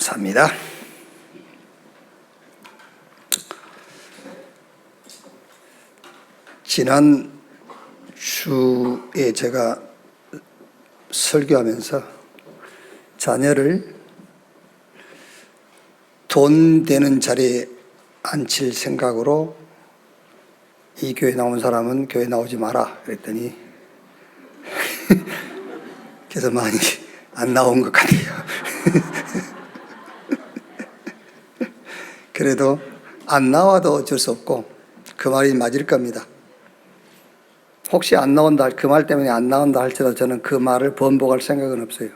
감사합니다. 지난 주에 제가 설교하면서 자녀를 돈 되는 자리에 앉힐 생각으로 이 교회 나온 사람은 교회 나오지 마라 그랬더니 그래서 많이 안 나온 것 같아요. 그래도 안 나와도 어쩔 수 없고 그 말이 맞을 겁니다. 혹시 안 나온다, 그 말 때문에 안 나온다 할지라도 저는 그 말을 번복할 생각은 없어요.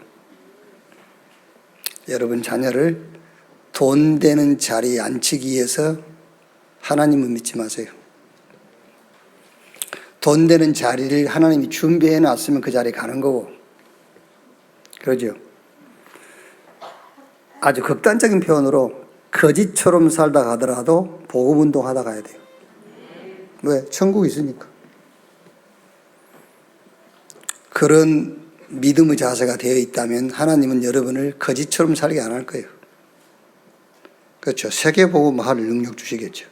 여러분 자녀를 돈 되는 자리에 앉히기 위해서 하나님은 믿지 마세요. 돈 되는 자리를 하나님이 준비해 놨으면 그 자리에 가는 거고, 그러죠. 아주 극단적인 표현으로 거지처럼 살다 가더라도 복음운동 하다 가야 돼요. 왜? 천국이 있으니까. 그런 믿음의 자세가 되어 있다면 하나님은 여러분을 거지처럼 살게 안 할 거예요. 그렇죠. 세계복음화할 능력 주시겠죠.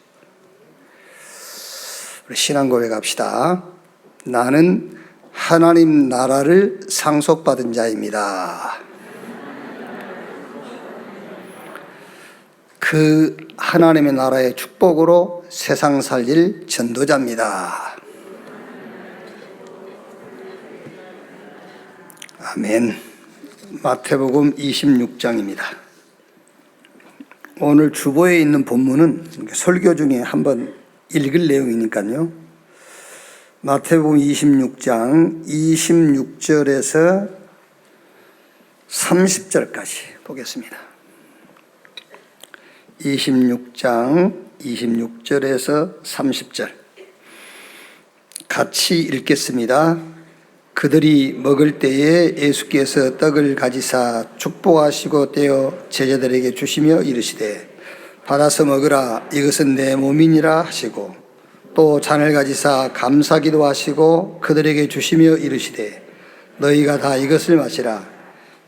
우리 신앙 고백합시다. 나는 하나님 나라를 상속받은 자입니다. 그 하나님의 나라의 축복으로 세상 살릴 전도자입니다. 아멘. 마태복음 26장입니다. 오늘 주보에 있는 본문은 설교 중에 한번 읽을 내용이니까요. 마태복음 26장 26절에서 30절까지 보겠습니다. 26장 26절에서 30절 같이 읽겠습니다. 그들이 먹을 때에 예수께서 떡을 가지사 축복하시고 떼어 제자들에게 주시며 이르시되 받아서 먹으라 이것은 내 몸이니라 하시고 또 잔을 가지사 감사기도 하시고 그들에게 주시며 이르시되 너희가 다 이것을 마시라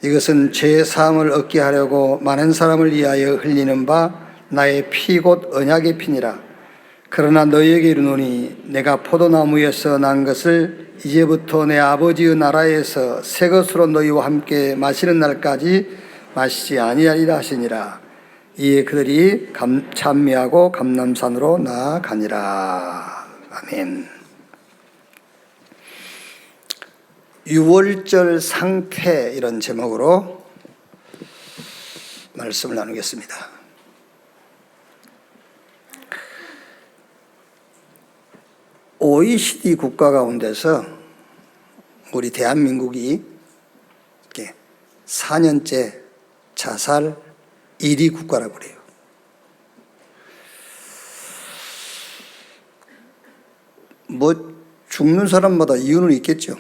이것은 죄 사함을 얻게 하려고 많은 사람을 위하여 흘리는 바 나의 피 곧 언약의 피니라. 그러나 너희에게 이르노니 내가 포도나무에서 난 것을 이제부터 내 아버지의 나라에서 새 것으로 너희와 함께 마시는 날까지 마시지 아니하리라 하시니라. 이에 그들이 찬미하고 감람산으로 나아가니라. 아멘. 유월절 상태 이런 제목으로 말씀을 나누겠습니다. OECD 국가 가운데서 우리 대한민국이 4년째 자살 1위 국가라고 그래요. 뭐 죽는 사람마다 이유는 있겠죠.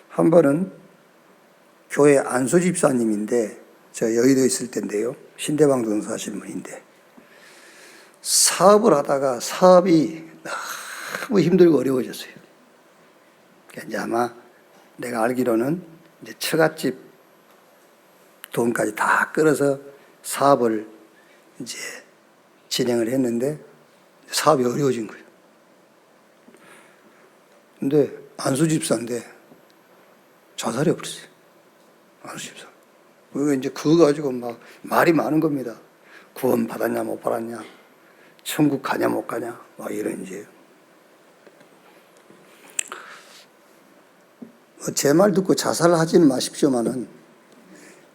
한 번은 교회 안수 집사님인데 저 여의도에 있을 때인데요. 신대방동서 하시는 분인데 사업을 하다가 사업이 너무 힘들고 어려워졌어요. 이제 아마 내가 알기로는 이제 처갓집 돈까지 다 끌어서 사업을 이제 진행을 했는데 사업이 어려워진 거예요. 근데 안수집사인데 자살해 버렸어요. 안수집사. 그거 이제 그거 가지고 막 말이 많은 겁니다. 구원 받았냐 못 받았냐, 천국 가냐 못 가냐, 막 이런 이제. 제 말 듣고 자살하지는 마십시오만은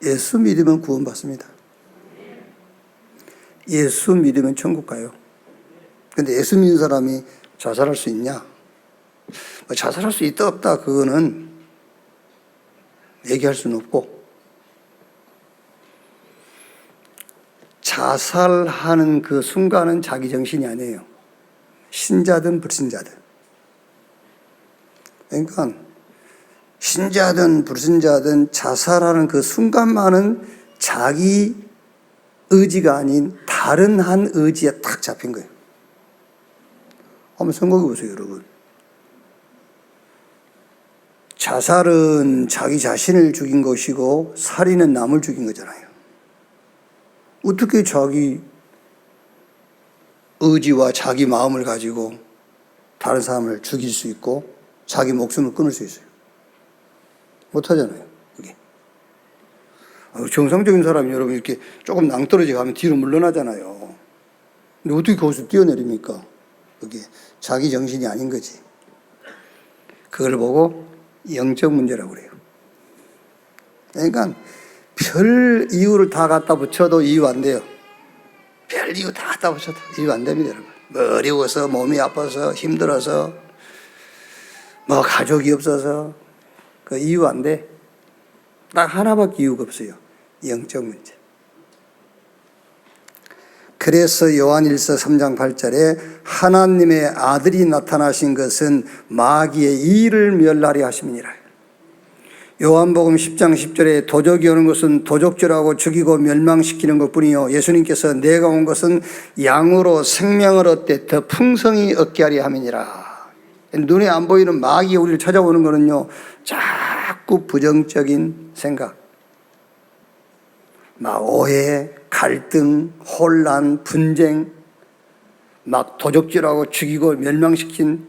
예수 믿으면 구원받습니다. 예수 믿으면 천국 가요. 근데 예수 믿는 사람이 자살할 수 있냐? 자살할 수 있다 없다 그거는 얘기할 수는 없고, 자살하는 그 순간은 자기 정신이 아니에요. 신자든 불신자든. 그러니까 신자든 불신자든 자살하는 그 순간만은 자기 의지가 아닌 다른 한 의지에 딱 잡힌 거예요. 한번 생각해 보세요, 여러분. 자살은 자기 자신을 죽인 것이고 살인은 남을 죽인 거잖아요. 어떻게 자기 의지와 자기 마음을 가지고 다른 사람을 죽일 수 있고 자기 목숨을 끊을 수 있어요? 못하잖아요. 이게. 정상적인 사람이 여러분 이렇게 조금 낭떠러지 가면 뒤로 물러나잖아요. 근데 어떻게 거기서 뛰어내립니까? 그게 자기 정신이 아닌 거지. 그걸 보고 영적 문제라고 그래요. 그러니까 별 이유를 다 갖다 붙여도 이유 안 돼요. 별 이유 다 갖다 붙여도 이유 안 됩니다, 여러분. 뭐 어려워서, 몸이 아파서, 힘들어서, 뭐 가족이 없어서, 그 이유 안 돼. 딱 하나밖에 이유가 없어요. 영적 문제. 그래서 요한일서 3장 8절에 하나님의 아들이 나타나신 것은 마귀의 일을 멸하려 하심이니라. 요한복음 10장 10절에 도적이 오는 것은 도적질하고 죽이고 멸망시키는 것뿐이요 예수님께서 내가 온 것은 양으로 생명을 얻되 더 풍성히 얻게 하려 함이니라. 눈에 안 보이는 마귀가 우리를 찾아오는 거는요, 자꾸 부정적인 생각, 막 오해, 갈등, 혼란, 분쟁, 막 도적질하고 죽이고 멸망시킨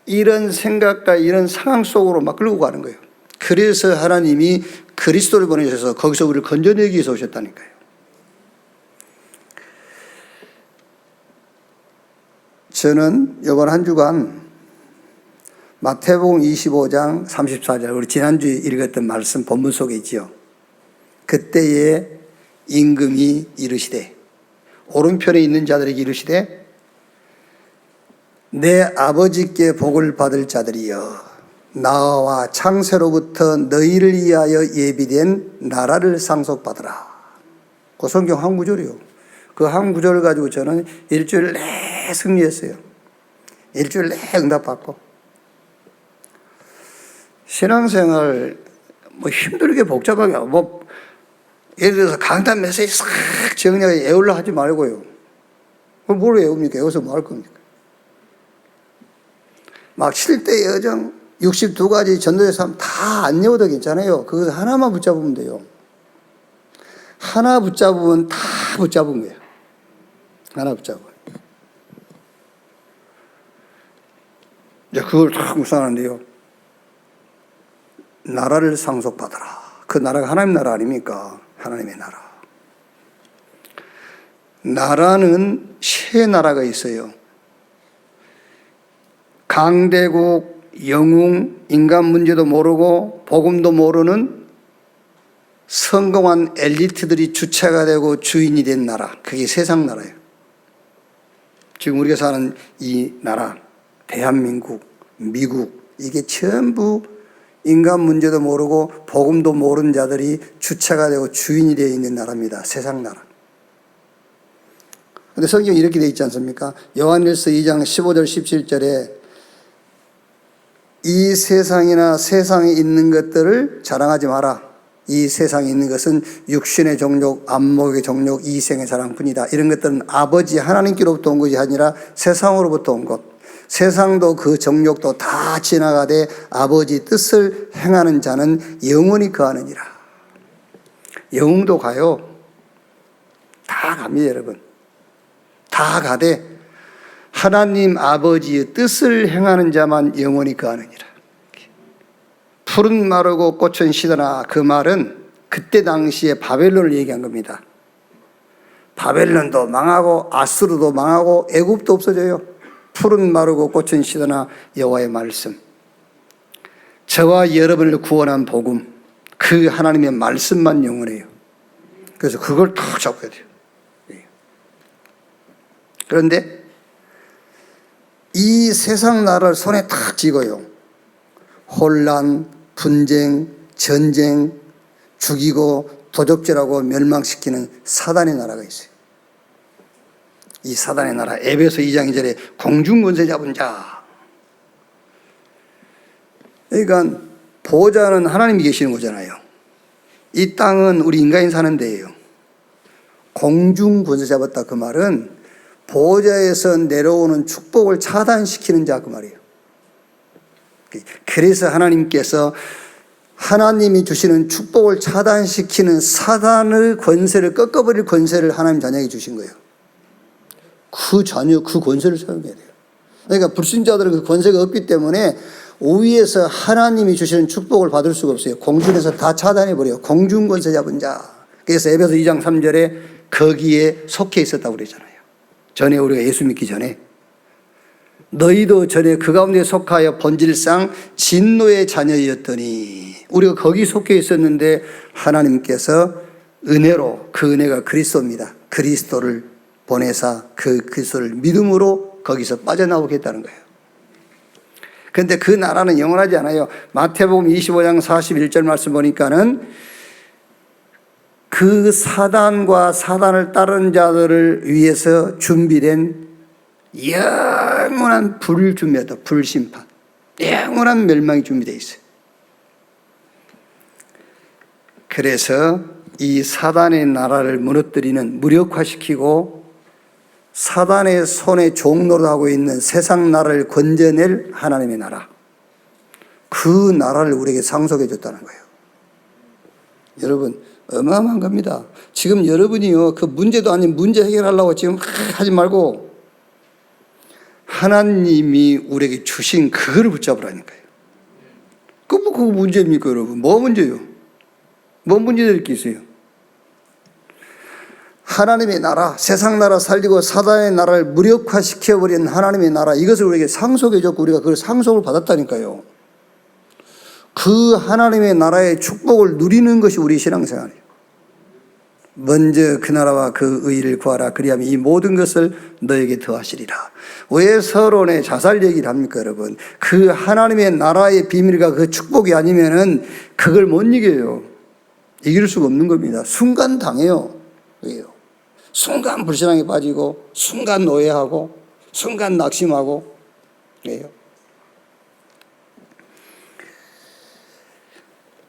이런 생각과 이런 상황 속으로 막 끌고 가는 거예요. 그래서 하나님이 그리스도를 보내셔서 거기서 우리를 건져내기 위해서 오셨다니까요. 저는 이번 한 주간 마태복음 25장 34절, 우리 지난주에 읽었던 말씀 본문 속에 있지요. 그때에 임금이 이르시되, 오른편에 있는 자들에게 이르시되, 내 아버지께 복을 받을 자들이여, 나와 창세로부터 너희를 위하여 예비된 나라를 상속받으라. 그 성경 한 구절이요. 그 한 구절을 가지고 저는 일주일 내 승리했어요. 일주일 내 응답받고. 신앙생활 뭐 힘들게 복잡하게, 뭐 예를 들어서 강단 메시지 싹 정리하게 애울러 하지 말고요. 뭘 애웁니까? 애워서 뭐 할 겁니까? 막 7대 여정, 62가지 전도의 삶 다 안 외워도 괜찮아요. 그거 하나만 붙잡으면 돼요. 하나 붙잡으면 다 붙잡은 거예요. 하나 붙잡아요. 이제 그걸 딱 묵상하는데요. 나라를 상속받아라. 그 나라가 하나님 나라 아닙니까? 하나님의 나라. 나라는 세 나라가 있어요. 강대국, 영웅, 인간 문제도 모르고 복음도 모르는 성공한 엘리트들이 주체가 되고 주인이 된 나라. 그게 세상 나라예요. 지금 우리가 사는 이 나라, 대한민국, 미국, 이게 전부 인간 문제도 모르고 복음도 모르는 자들이 주체가 되고 주인이 되어 있는 나라입니다. 세상 나라. 그런데 성경이 이렇게 되어 있지 않습니까? 요한일서 2장 15절 17절에 이 세상이나 세상에 있는 것들을 자랑하지 마라. 이 세상에 있는 것은 육신의 정욕, 안목의 정욕, 이생의 자랑뿐이다. 이런 것들은 아버지 하나님께로부터 온 것이 아니라 세상으로부터 온 것. 세상도 그 정욕도 다 지나가되 아버지 뜻을 행하는 자는 영원히 거하느니라. 영웅도 가요. 다 갑니다, 여러분. 다 가되 하나님 아버지의 뜻을 행하는 자만 영원히 거하느니라. 푸른 마르고 꽃은 시드나, 그 말은 그때 당시에 바벨론을 얘기한 겁니다. 바벨론도 망하고 아수르도 망하고 애굽도 없어져요. 푸른 마르고 꽃은 시드나 여호와의 말씀, 저와 여러분을 구원한 복음, 그 하나님의 말씀만 영원해요. 그래서 그걸 딱 잡아야 돼요. 그런데 이 세상 나라를 손에 탁 쥐고요, 혼란, 분쟁, 전쟁, 죽이고 도적질하고 멸망시키는 사단의 나라가 있어요. 이 사단의 나라, 에베소 2장 2절에 공중권세 잡은 자. 그러니까 보호자는 하나님이 계시는 거잖아요. 이 땅은 우리 인간이 사는 데예요. 공중권세 잡았다, 그 말은 보호자에서 내려오는 축복을 차단시키는 자, 그 말이에요. 그래서 하나님께서 하나님이 주시는 축복을 차단시키는 사단의 권세를 꺾어버릴 권세를 하나님 자녀에게 주신 거예요. 그 자녀, 그 권세를 사용해야 돼요. 그러니까 불신자들은 그 권세가 없기 때문에 오위에서 하나님이 주시는 축복을 받을 수가 없어요. 공중에서 다 차단해버려요. 공중 권세 잡은 자. 그래서 에베소 2장 3절에 거기에 속해 있었다고 그러잖아요. 전에 우리가 예수 믿기 전에. 너희도 전에 그 가운데 속하여 본질상 진노의 자녀였더니, 우리가 거기 속해 있었는데 하나님께서 은혜로, 그 은혜가 그리스도입니다. 그리스도를 보내사 그 그리스도를 믿음으로 거기서 빠져나오겠다는 거예요. 그런데 그 나라는 영원하지 않아요. 마태복음 25장 41절 말씀 보니까는 그 사단과 사단을 따르는 자들을 위해서 준비된 영원한 불 준비하다. 불심판, 영원한 멸망이 준비되어 있어요. 그래서 이 사단의 나라를 무너뜨리는, 무력화시키고 사단의 손에 종노릇하고 있는 세상 나라를 건져낼 하나님의 나라, 그 나라를 우리에게 상속해 줬다는 거예요. 여러분, 어마어마한 겁니다. 지금 여러분이요, 그 문제도 아닌 문제 해결하려고 지금 하지 말고 하나님이 우리에게 주신 그거를 붙잡으라니까요. 그거 문제입니까, 여러분? 뭐 문제요? 뭔 문제들이 있겠어요? 하나님의 나라, 세상 나라 살리고 사단의 나라를 무력화시켜버린 하나님의 나라, 이것을 우리에게 상속해줬고 우리가 그걸 상속을 받았다니까요. 그 하나님의 나라의 축복을 누리는 것이 우리 신앙생활이에요. 먼저 그 나라와 그 의를 구하라. 그리하면 이 모든 것을 너에게 더하시리라. 왜 서론에 자살 얘기를 합니까, 여러분? 그 하나님의 나라의 비밀과 그 축복이 아니면은 그걸 못 이겨요. 이길 수가 없는 겁니다. 순간 당해요. 왜요? 순간 불신앙에 빠지고, 순간 노예하고, 순간 낙심하고, 왜요?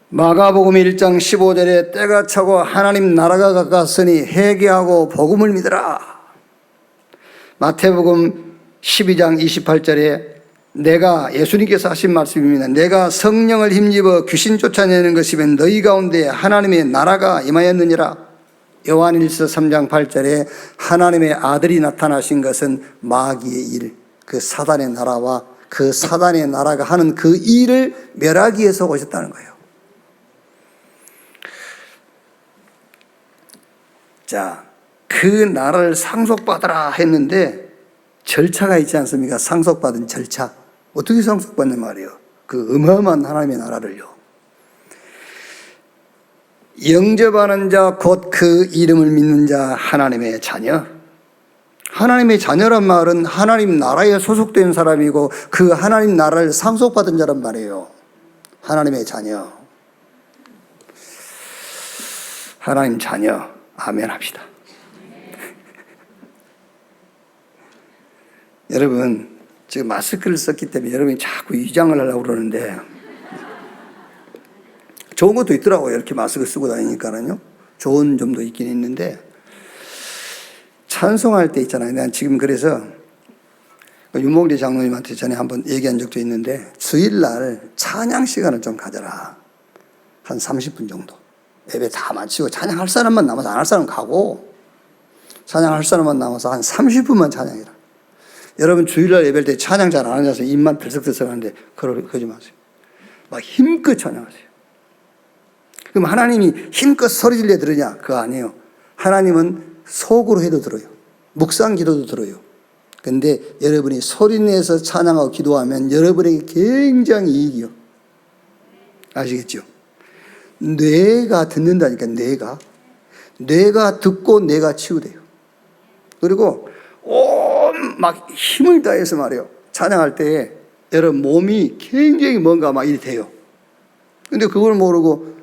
마가복음 1장 15절에 때가 차고 하나님 나라가 가까웠으니 회개하고 복음을 믿으라. 마태복음 12장 28절에 내가, 예수님께서 하신 말씀입니다. 내가 성령을 힘입어 귀신 쫓아내는 것이면 너희 가운데 하나님의 나라가 임하였느니라. 요한일서 3장 8절에 하나님의 아들이 나타나신 것은 마귀의 일, 그 사단의 나라와 그 사단의 나라가 하는 그 일을 멸하기 위해서 오셨다는 거예요. 자, 그 나라를 상속받으라 했는데 절차가 있지 않습니까? 상속받은 절차. 어떻게 상속받는 말이에요? 그 어마어마한 하나님의 나라를요. 영접하는 자, 곧 그 이름을 믿는 자, 하나님의 자녀. 하나님의 자녀란 말은 하나님 나라에 소속된 사람이고 그 하나님 나라를 상속받은 자란 말이에요. 하나님의 자녀. 하나님 자녀. 아멘 합시다. 여러분, 지금 마스크를 썼기 때문에 여러분이 자꾸 위장을 하려고 그러는데, 좋은 것도 있더라고요. 이렇게 마스크 쓰고 다니니까는요. 좋은 점도 있긴 있는데, 찬송할 때 있잖아요. 난 지금 그래서 윤봉대 장로님한테 전에 한번 얘기한 적도 있는데, 주일날 찬양 시간을 좀 가져라. 한 30분 정도. 예배 다 마치고 찬양할 사람만 남아서 안 할 사람 가고, 찬양할 사람만 남아서 한 30분만 찬양해라. 여러분 주일날 예배할 때 찬양 잘 안 하셔서 입만 들썩들썩 하는데 그러지 마세요. 막 힘껏 찬양하세요. 그럼 하나님이 힘껏 소리 질러 들으냐? 그거 아니에요. 하나님은 속으로 해도 들어요. 묵상 기도도 들어요. 근데 여러분이 소리내서 찬양하고 기도하면 여러분에게 굉장히 이익이요. 아시겠죠? 뇌가 듣는다니까. 뇌가 듣고 뇌가 치유돼요. 그리고 막 힘을 다해서 말이에요. 찬양할 때 여러분 몸이 굉장히 뭔가 막 이리 돼요. 근데 그걸 모르고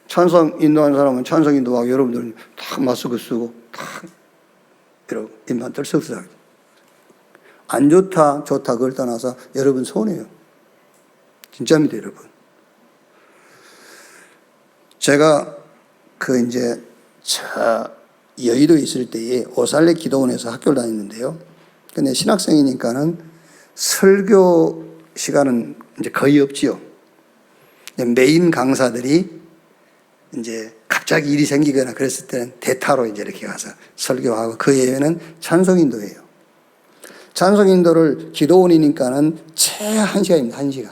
찬송 인도하는 사람은 찬송 인도하고 여러분들은 다 마스크 쓰고 다 이러고 입만 들썩들썩. 안 좋다 좋다 그걸 떠나서 여러분 손해요. 진짜입니다, 여러분. 제가 이제 여의도에 있을 때에 오살레 기도원에서 학교를 다녔는데요. 근데 신학생이니까는 설교 시간은 이제 거의 없지요. 메인 강사들이 이제 갑자기 일이 생기거나 그랬을 때는 대타로 이제 이렇게 가서 설교하고, 그 예외는 찬송인도예요. 찬송인도를 기도원이니까는 채 1시간입니다. 1시간.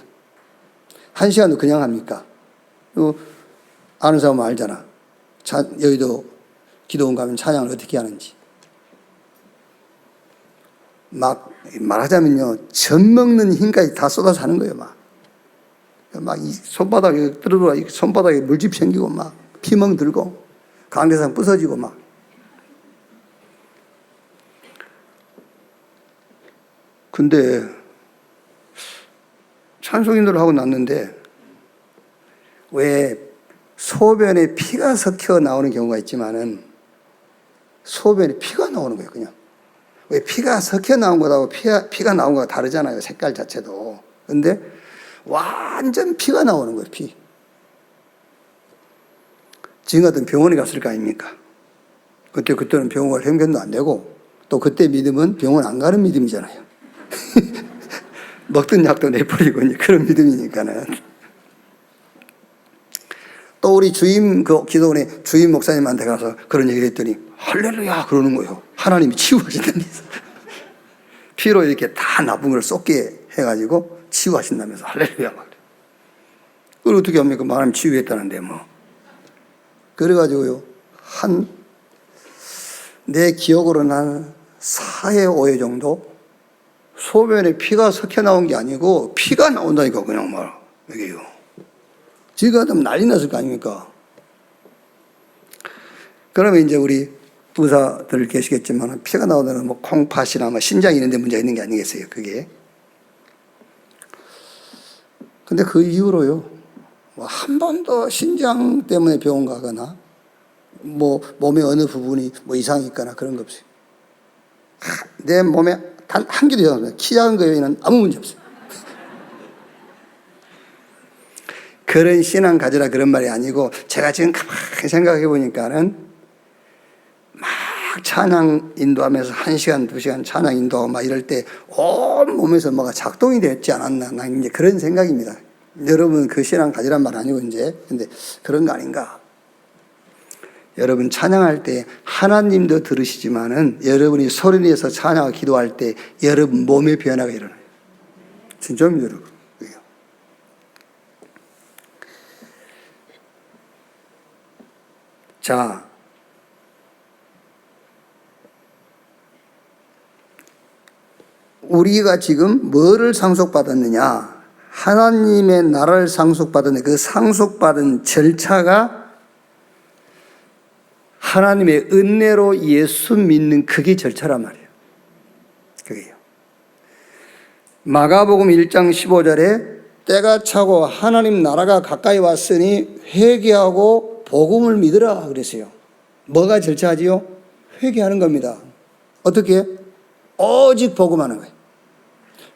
1시간도 그냥 합니까? 아는 사람은 알잖아. 여의도 기도원 가면 찬양을 어떻게 하는지. 막 말하자면요, 젖 먹는 힘까지 다 쏟아서 하는 거예요. 막 이 손바닥에 들어들어, 손바닥에 물집 생기고 막 피멍 들고 강대상 부서지고 막. 근데 찬송인도를 하고 났는데 왜 소변에 피가 섞여 나오는 경우가 있지만은 소변에 피가 나오는 거예요. 그냥 왜 피가 섞여 나온 것하고 피가 나온 거가 다르잖아요. 색깔 자체도. 근데 완전 피가 나오는 거예요. 피. 지금 같은 병원에 갔을 거 아닙니까? 그때는 병원 갈 형편도 안 되고, 또 그때 믿음은 병원 안 가는 믿음이잖아요. 먹던 약도 내버리고 그런 믿음이니까는. 또 우리 그 기도원의 주임 목사님한테 가서 그런 얘기를 했더니 할렐루야 그러는 거예요. 하나님이 치유하신다면서. 피로 이렇게 다 나쁜 걸 쏟게 해가지고 치유하신다면서 할렐루야 막. 그걸 어떻게 합니까? 하나님 치유했다는데 뭐. 그래가지고요, 내 기억으로는 한 4회, 5회 정도 소변에 피가 섞여 나온 게 아니고 피가 나온다니까, 그냥 이게요. 지금 같으면 난리 났을 거 아닙니까? 그러면 이제 우리 의사들 계시겠지만 피가 나오면 뭐 콩팥이나 뭐 신장 이런 데 문제가 있는 게 아니겠어요, 그게. 근데 그 이후로요, 한 번도 신장 때문에 병원 가거나 뭐 몸의 어느 부분이 뭐 이상이 있거나 그런 거 없어요. 내 몸에 단 한 개도 이상 없어요. 키 작은 거에는 아무 문제 없어요. 그런 신앙 가지라 그런 말이 아니고, 제가 지금 가만히 생각해 보니까는 막 찬양 인도하면서 1시간, 2시간 찬양 인도하고 막 이럴 때 온 몸에서 뭐가 작동이 됐지 않았나, 난 이제 그런 생각입니다. 여러분 그 신앙 가지란 말 아니고 이제, 근데 그런 거 아닌가? 여러분 찬양할 때 하나님도 들으시지만은 여러분이 소리 내서 찬양하고 기도할 때 여러분 몸의 변화가 일어나요. 진짜입니다, 여러분. 자, 우리가 지금 뭐를 상속받았느냐? 하나님의 나라를 상속받았는데 그 상속받은 절차가 하나님의 은혜로 예수 믿는 그게 절차란 말이에요. 그게요. 마가복음 1장 15절에 때가 차고 하나님 나라가 가까이 왔으니 회개하고 복음을 믿으라 그랬어요. 뭐가 절차지요? 회개하는 겁니다. 어떻게? 오직 복음하는 거예요.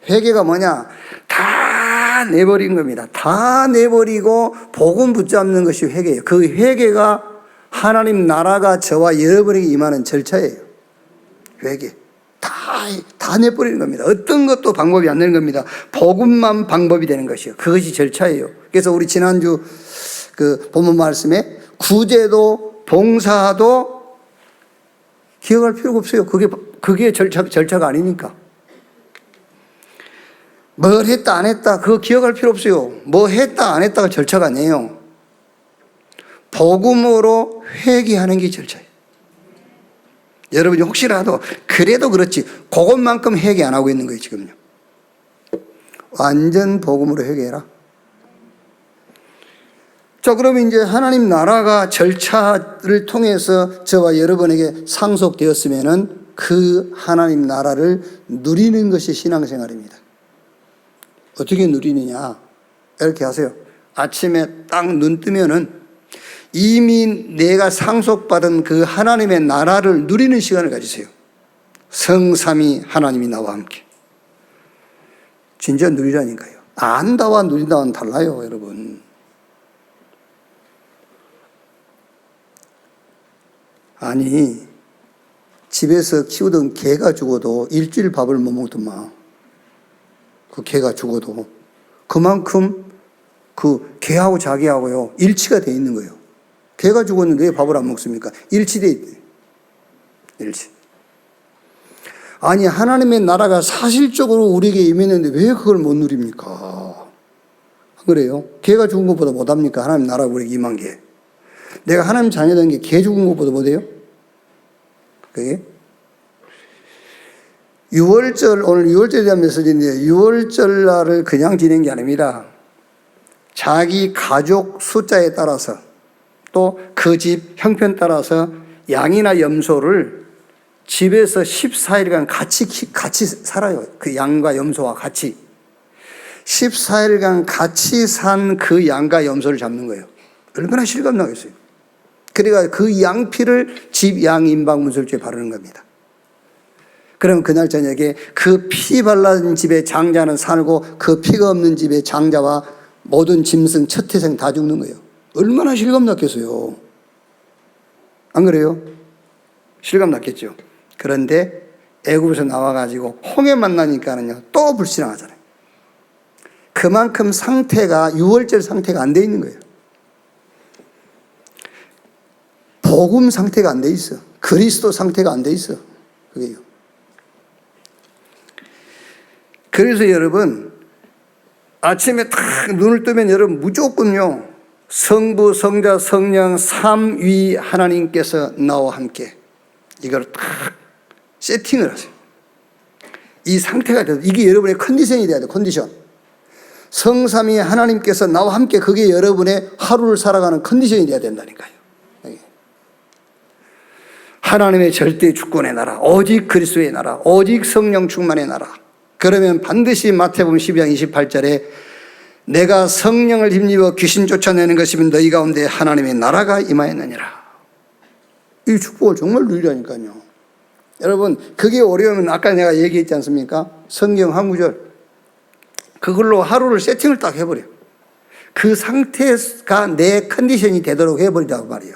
회개가 뭐냐? 다 내버린 겁니다. 다 내버리고 복음 붙잡는 것이 회개예요. 그 회개가 하나님 나라가 저와 여러분에게 임하는 절차예요. 회개. 다 내버리는 겁니다. 어떤 것도 방법이 안 되는 겁니다. 복음만 방법이 되는 것이요. 그것이 절차예요. 그래서 우리 지난주 그 본문 말씀에 구제도 봉사도 기억할 필요가 없어요. 그게 절차가 아니니까. 뭘 했다 안 했다 그거 기억할 필요 없어요. 뭐 했다 안 했다가 절차가 아니에요. 복음으로 회개하는 게 절차예요. 여러분이 혹시라도 그래도 그렇지 그것만큼 회개 안 하고 있는 거예요 지금요. 완전 복음으로 회개해라. 자, 그러면 이제 하나님 나라가 절차를 통해서 저와 여러분에게 상속되었으면은 그 하나님 나라를 누리는 것이 신앙생활입니다. 어떻게 누리느냐? 이렇게 하세요. 아침에 딱 눈 뜨면은 이미 내가 상속받은 그 하나님의 나라를 누리는 시간을 가지세요. 성삼위 하나님이 나와 함께. 진짜 누리라니까요. 안다와 누린다와는 달라요, 여러분. 아니, 집에서 키우던 개가 죽어도 일주일 밥을 못 먹더만. 그 개가 죽어도 그만큼 그 개하고 자기하고요 일치가 돼 있는 거예요. 개가 죽었는데 왜 밥을 안 먹습니까? 일치돼 있대. 일치. 아니 하나님의 나라가 사실적으로 우리에게 임했는데 왜 그걸 못 누립니까? 그래요? 개가 죽은 것보다 못합니까? 하나님 나라가 우리에게 임한 게. 내가 하나님 자녀된 게 개 죽은 것보다 못해요? 그게? 유월절, 오늘 유월절에 대한 메시지인데 유월절 날을 그냥 지낸 게 아닙니다. 자기 가족 숫자에 따라서 또 그 집 형편 따라서 양이나 염소를 집에서 14일간 같이 살아요. 그 양과 염소와 같이. 14일간 같이 산 그 양과 염소를 잡는 거예요. 얼마나 실감나겠어요. 그러니까 그 양피를 집 양 임박문설주에 바르는 겁니다. 그럼 그날 저녁에 그 피 발라진 집에 장자는 살고 그 피가 없는 집에 장자와 모든 짐승 첫 태생 다 죽는 거예요. 얼마나 실감났겠어요. 안 그래요? 실감났겠죠. 그런데 애굽에서 나와가지고 홍해 만나니까는요 또 불신앙하잖아요. 그만큼 상태가 유월절 상태가 안 돼 있는 거예요. 복음 상태가 안 돼 있어. 그리스도 상태가 안 돼 있어. 그게요. 그래서 여러분 아침에 딱 눈을 뜨면 여러분 무조건요 성부, 성자, 성령 삼위 하나님께서 나와 함께 이걸 딱 세팅을 하세요. 이 상태가 돼서 이게 여러분의 컨디션이 돼야 돼요. 컨디션. 성삼위 하나님께서 나와 함께 그게 여러분의 하루를 살아가는 컨디션이 돼야 된다니까요. 하나님의 절대 주권의 나라, 오직 그리스도의 나라, 오직 성령 충만의 나라. 그러면 반드시 마태복음 12장 28절에 내가 성령을 힘입어 귀신 쫓아내는 것이면 너희 가운데 하나님의 나라가 임하였느니라. 이 축복을 정말 누리라니까요. 여러분 그게 어려우면 아까 내가 얘기했지 않습니까? 성경 한 구절 그걸로 하루를 세팅을 딱 해버려요. 그 상태가 내 컨디션이 되도록 해버리라고 말이에요.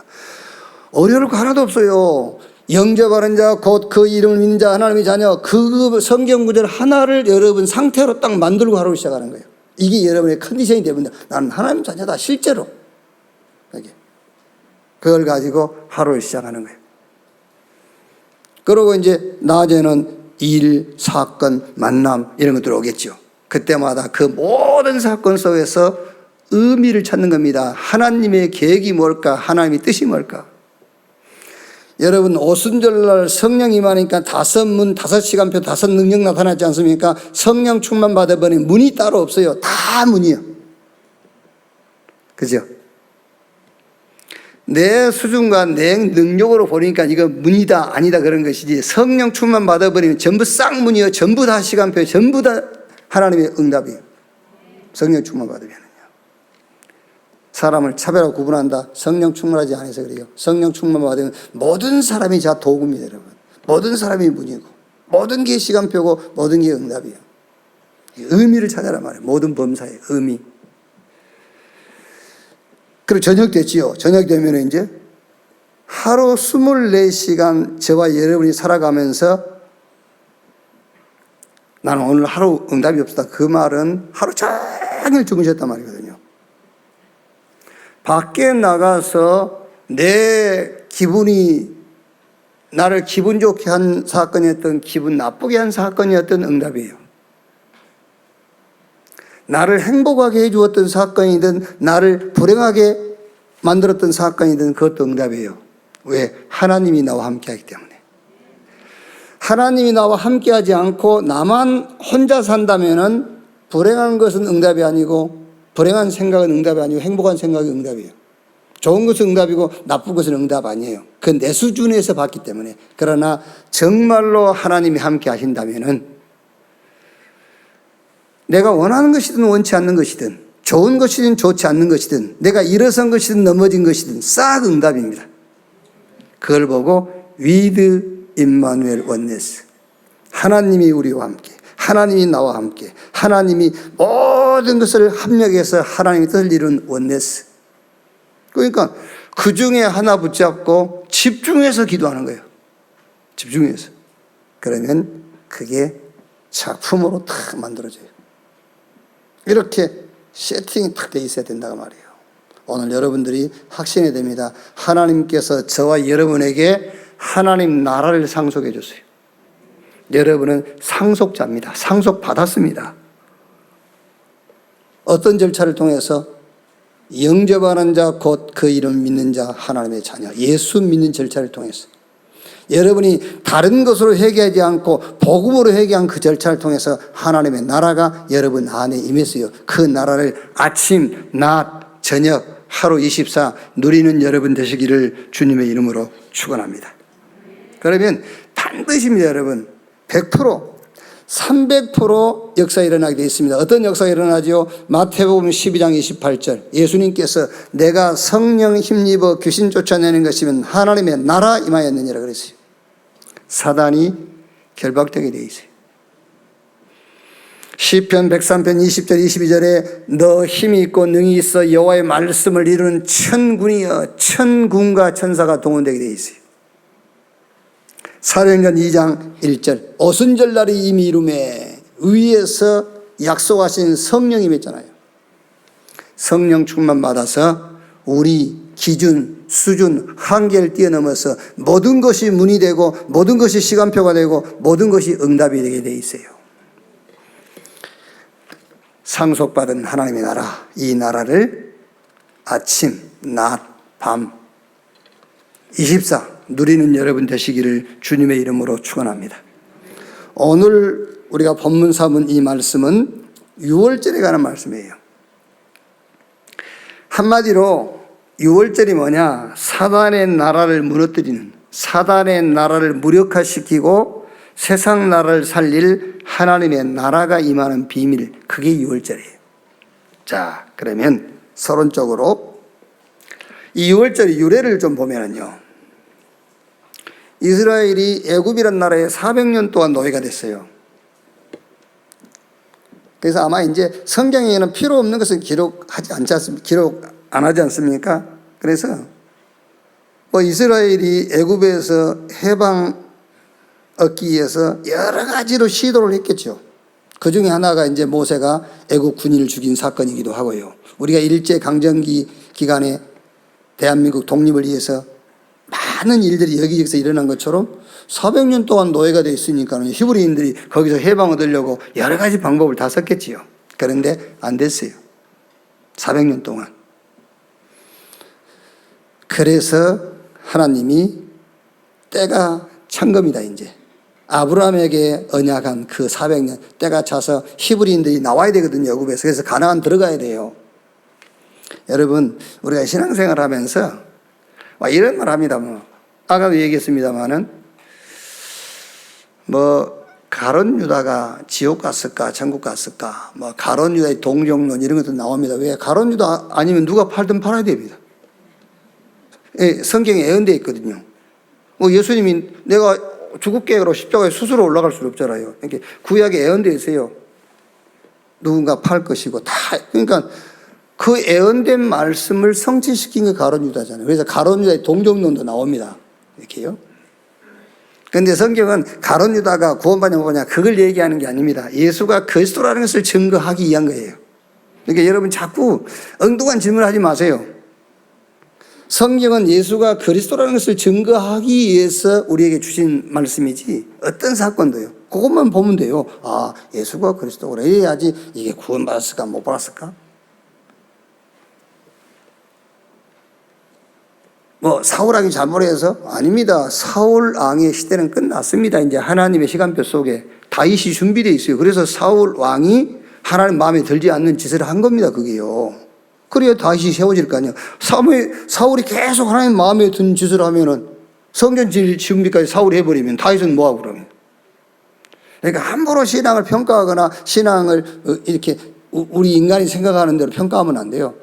어려울 거 하나도 없어요. 영접하는 자 곧 그 이름을 믿는 자 하나님의 자녀 그 성경 구절 하나를 여러분 상태로 딱 만들고 하루를 시작하는 거예요. 이게 여러분의 컨디션이 되면 나는 하나님 자녀다 실제로. 그걸 가지고 하루를 시작하는 거예요. 그러고 이제 낮에는 일, 사건, 만남 이런 것들 오겠죠. 그때마다 그 모든 사건 속에서 의미를 찾는 겁니다. 하나님의 계획이 뭘까? 하나님의 뜻이 뭘까? 여러분 오순절날 성령 임하니까 5문, 5시간표, 5능력 나타나지 않습니까? 성령 충만 받아버리면 문이 따로 없어요. 다 문이요. 그죠? 내 수준과 내 능력으로 보니까 이거 문이다 아니다 그런 것이지 성령 충만 받아버리면 전부 쌍문이요. 전부 다 시간표, 전부 다 하나님의 응답이에요. 성령 충만 받으면은요. 사람을 차별하고 구분한다. 성령 충만하지 않아서 그래요. 성령 충만 받으면 모든 사람이 자 도구입니다, 여러분. 모든 사람이 문이고 모든 게 시간표고 모든 게 응답이에요. 의미를 찾아라 말이에요. 모든 범사의 의미. 그리고 저녁 됐지요. 저녁 되면 이제 하루 24시간 저와 여러분이 살아가면서 나는 오늘 하루 응답이 없다. 그 말은 하루 종일 주무셨단 말이거든요. 밖에 나가서 내 기분이 나를 기분 좋게 한 사건이었던 기분 나쁘게 한 사건이었던 응답이에요. 나를 행복하게 해주었던 사건이든 나를 불행하게 만들었던 사건이든 그것도 응답이에요. 왜? 하나님이 나와 함께하기 때문에. 하나님이 나와 함께하지 않고 나만 혼자 산다면은 불행한 것은 응답이 아니고 불행한 생각은 응답이 아니고 행복한 생각이 응답이에요. 좋은 것은 응답이고 나쁜 것은 응답 아니에요. 그 내 수준에서 봤기 때문에. 그러나 정말로 하나님이 함께 하신다면은 내가 원하는 것이든 원치 않는 것이든 좋은 것이든 좋지 않는 것이든 내가 일어선 것이든 넘어진 것이든 싹 응답입니다. 그걸 보고 with 임마누엘 원네스 하나님이 우리와 함께 하나님이 나와 함께 하나님이 모든 것을 합력해서 하나님의 뜻을 이룬 원네스. 그러니까 그 중에 하나 붙잡고 집중해서 기도하는 거예요. 집중해서. 그러면 그게 작품으로 탁 만들어져요. 이렇게 세팅이 탁 돼 있어야 된다고 말이에요. 오늘 여러분들이 확신해야 됩니다. 하나님께서 저와 여러분에게 하나님 나라를 상속해 줬어요. 여러분은 상속자입니다. 상속받았습니다. 어떤 절차를 통해서? 영접하는 자 곧 그 이름 믿는 자 하나님의 자녀, 예수 믿는 절차를 통해서 여러분이 다른 것으로 회개하지 않고 복음으로 회개한 그 절차를 통해서 하나님의 나라가 여러분 안에 임했어요. 그 나라를 아침, 낮, 저녁, 하루 24 누리는 여러분 되시기를 주님의 이름으로 축원합니다. 그러면 반드시입니다. 여러분 100% 300% 역사 일어나게 되어 있습니다. 어떤 역사가 일어나죠? 마태복음 12장 28절 예수님께서 내가 성령 힘입어 귀신 쫓아내는 것이면 하나님의 나라 임하였느니라 그랬어요. 사단이 결박되게 되어 있어요. 시편 103편 20절 22절에 너 힘이 있고 능이 있어 여호와의 말씀을 이루는 천군이여 천군과 천사가 동원되게 되어 있어요. 사도행전 2장 1절 오순절날이 이미 이루매 위에서 약속하신 성령이 맺잖아요. 성령 충만 받아서 우리 기준, 수준, 한계를 뛰어넘어서 모든 것이 문이 되고 모든 것이 시간표가 되고 모든 것이 응답이 되게 돼 있어요. 상속받은 하나님의 나라, 이 나라를 아침, 낮, 밤 24 누리는 여러분 되시기를 주님의 이름으로 축원합니다. 오늘 우리가 본문 삼은 이 말씀은 유월절에 관한 말씀이에요. 한마디로 유월절이 뭐냐? 사단의 나라를 무너뜨리는, 사단의 나라를 무력화시키고 세상 나라를 살릴 하나님의 나라가 임하는 비밀, 그게 유월절이에요. 자, 그러면 서론적으로 이 유월절의 유래를 좀 보면은요, 이스라엘이 애굽이라는 나라에 400년 동안 노예가 됐어요. 그래서 아마 이제 성경에는 필요 없는 것은 기록하지 않지 않습니까? 기록 안 하지 않습니까? 그래서 뭐 이스라엘이 애굽에서 해방 얻기 위해서 여러 가지로 시도를 했겠죠. 그 중에 하나가 이제 모세가 애굽 군인을 죽인 사건이기도 하고요. 우리가 일제 강점기 기간에 대한민국 독립을 위해서 많은 일들이 여기저기서 일어난 것처럼 400년 동안 노예가 되어 있으니까 히브리인들이 거기서 해방 얻으려고 여러 가지 방법을 다 썼겠지요. 그런데 안 됐어요. 400년 동안. 그래서 하나님이 때가 찬 겁니다. 이제 아브라함에게 언약한 그 400년 때가 차서 히브리인들이 나와야 되거든요. 애굽에서. 그래서 가나안 들어가야 돼요. 여러분, 우리가 신앙생활 하면서 이런 말 합니다. 아까도 얘기했습니다만은 가론 유다가 지옥 갔을까 천국 갔을까 가론 유다의 동정론 이런 것도 나옵니다. 왜? 가론 유다 아니면 누가 팔든 팔아야 됩니다. 예, 성경에 예언되어 있거든요. 예수님이 내가 죽을게 그러고 십자가에 스스로 올라갈 수 없잖아요. 이렇게 구약에 예언되어 있어요. 누군가 팔 것이고 다. 그러니까 그 예언된 말씀을 성취시킨 게 가론 유다잖아요. 그래서 가론 유다의 동정론도 나옵니다. 이렇게요. 그런데 성경은 가론 유다가 구원받냐 못 받냐 그걸 얘기하는 게 아닙니다. 예수가 그리스도라는 것을 증거하기 위한 거예요. 그러니까 여러분 자꾸 엉뚱한 질문을 하지 마세요. 성경은 예수가 그리스도라는 것을 증거하기 위해서 우리에게 주신 말씀이지 어떤 사건도요. 그것만 보면 돼요. 아, 예수가 그리스도라 해야지 이게 구원받았을까 못 받았을까? 사울왕이 잘못해서? 아닙니다. 사울왕의 시대는 끝났습니다. 이제 하나님의 시간표 속에 다윗이 준비되어 있어요. 그래서 사울왕이 하나님 마음에 들지 않는 짓을 한 겁니다. 그게요. 그래야 다윗이 세워질 거 아니에요. 사울이 계속 하나님 마음에 든 짓을 하면은 성전 준비까지 사울이 해버리면 다윗은 뭐하고 그러면. 그러니까 함부로 신앙을 평가하거나 신앙을 이렇게 우리 인간이 생각하는 대로 평가하면 안 돼요.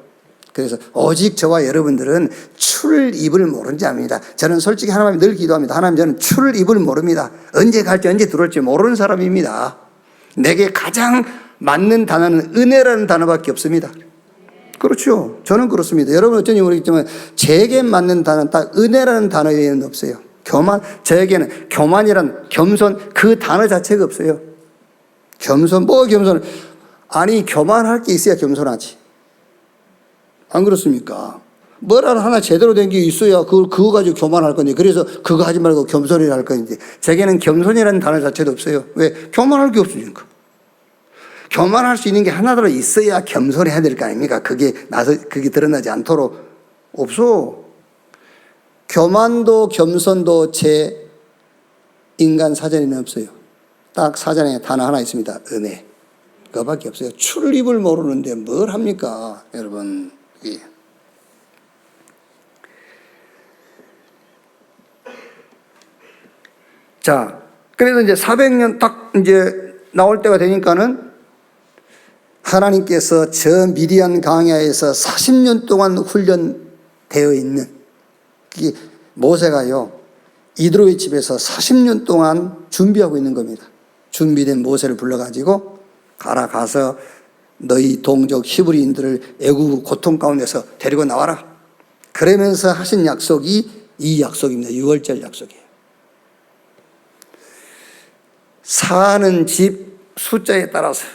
그래서 오직 저와 여러분들은 출입을 모르는지 압니다. 저는 솔직히 하나님 늘 기도합니다. 하나님 저는 출입을 모릅니다. 언제 갈지 언제 들어올지 모르는 사람입니다. 내게 가장 맞는 단어는 은혜라는 단어밖에 없습니다. 그렇죠. 저는 그렇습니다. 여러분 어쩐지 모르겠지만 제게 맞는 단어는 딱 은혜라는 단어 외에는 없어요. 교만, 저에게는 교만이란 겸손 그 단어 자체가 없어요. 겸손, 겸손. 아니, 교만할 게 있어야 겸손하지. 안 그렇습니까? 뭐라 하나 제대로 된 게 있어야 그거 가지고 교만할 건데, 그래서 그거 하지 말고 겸손이라 할 건데, 제게는 겸손이라는 단어 자체도 없어요. 왜? 교만할 게 없으니까. 교만할 수 있는 게 하나라도 있어야 겸손해야 될 거 아닙니까? 그게 드러나지 않도록. 없어. 교만도 겸손도 제 인간 사전에는 없어요. 딱 사전에 단어 하나 있습니다. 은혜. 그거밖에 없어요. 출입을 모르는데 뭘 합니까, 여러분? 자, 그래서 이제 400년 딱 이제 나올 때가 되니까는 하나님께서 저 미디안 강야에서 40년 동안 훈련되어 있는 이 모세가요, 이드로의 집에서 40년 동안 준비하고 있는 겁니다. 준비된 모세를 불러가지고 가서 너희 동족 히브리인들을 애굽 고통 가운데서 데리고 나와라. 그러면서 하신 약속이 이 약속입니다. 유월절 약속이에요. 사는 집 숫자에 따라서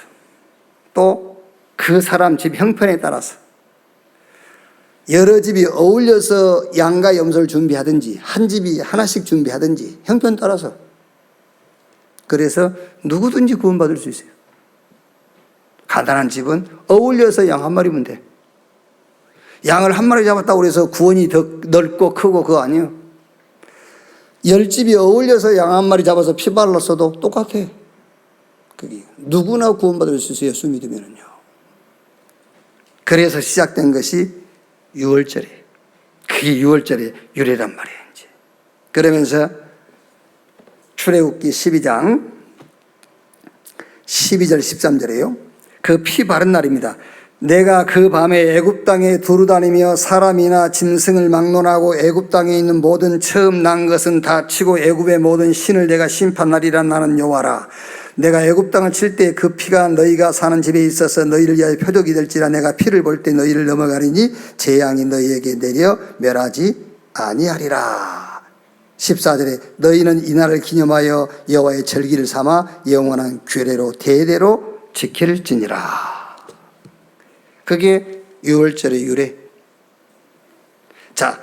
또 그 사람 집 형편에 따라서 여러 집이 어울려서 양과 염소를 준비하든지 한 집이 하나씩 준비하든지 형편 따라서, 그래서 누구든지 구원받을 수 있어요. 가난한 집은 어울려서 양 한 마리면 돼. 양을 한 마리 잡았다고 해서 구원이 더 넓고 크고 그거 아니에요. 10집이 어울려서 양 한 마리 잡아서 피 발랐어도 똑같아. 그게 누구나 구원받을 수 있어요. 예수 믿으면요. 그래서 시작된 것이 유월절이에요. 그게 유월절의 유래란 말이에요. 이제. 그러면서 출애굽기 12장 12절 13절에요. 그 피 바른 날입니다. 내가 그 밤에 애굽 땅에 두루다니며 사람이나 짐승을 막론하고 애굽 땅에 있는 모든 처음 난 것은 다 치고 애굽의 모든 신을 내가 심판하리라. 나는 여호와라. 내가 애굽 땅을 칠 때 그 피가 너희가 사는 집에 있어서 너희를 위하여 표적이 될지라. 내가 피를 볼 때 너희를 넘어가리니 재앙이 너희에게 내려 멸하지 아니하리라. 14절에 너희는 이날을 기념하여 여호와의 절기를 삼아 영원한 규례로 대대로 지킬지니라. 그게 유월절의 유래. 자,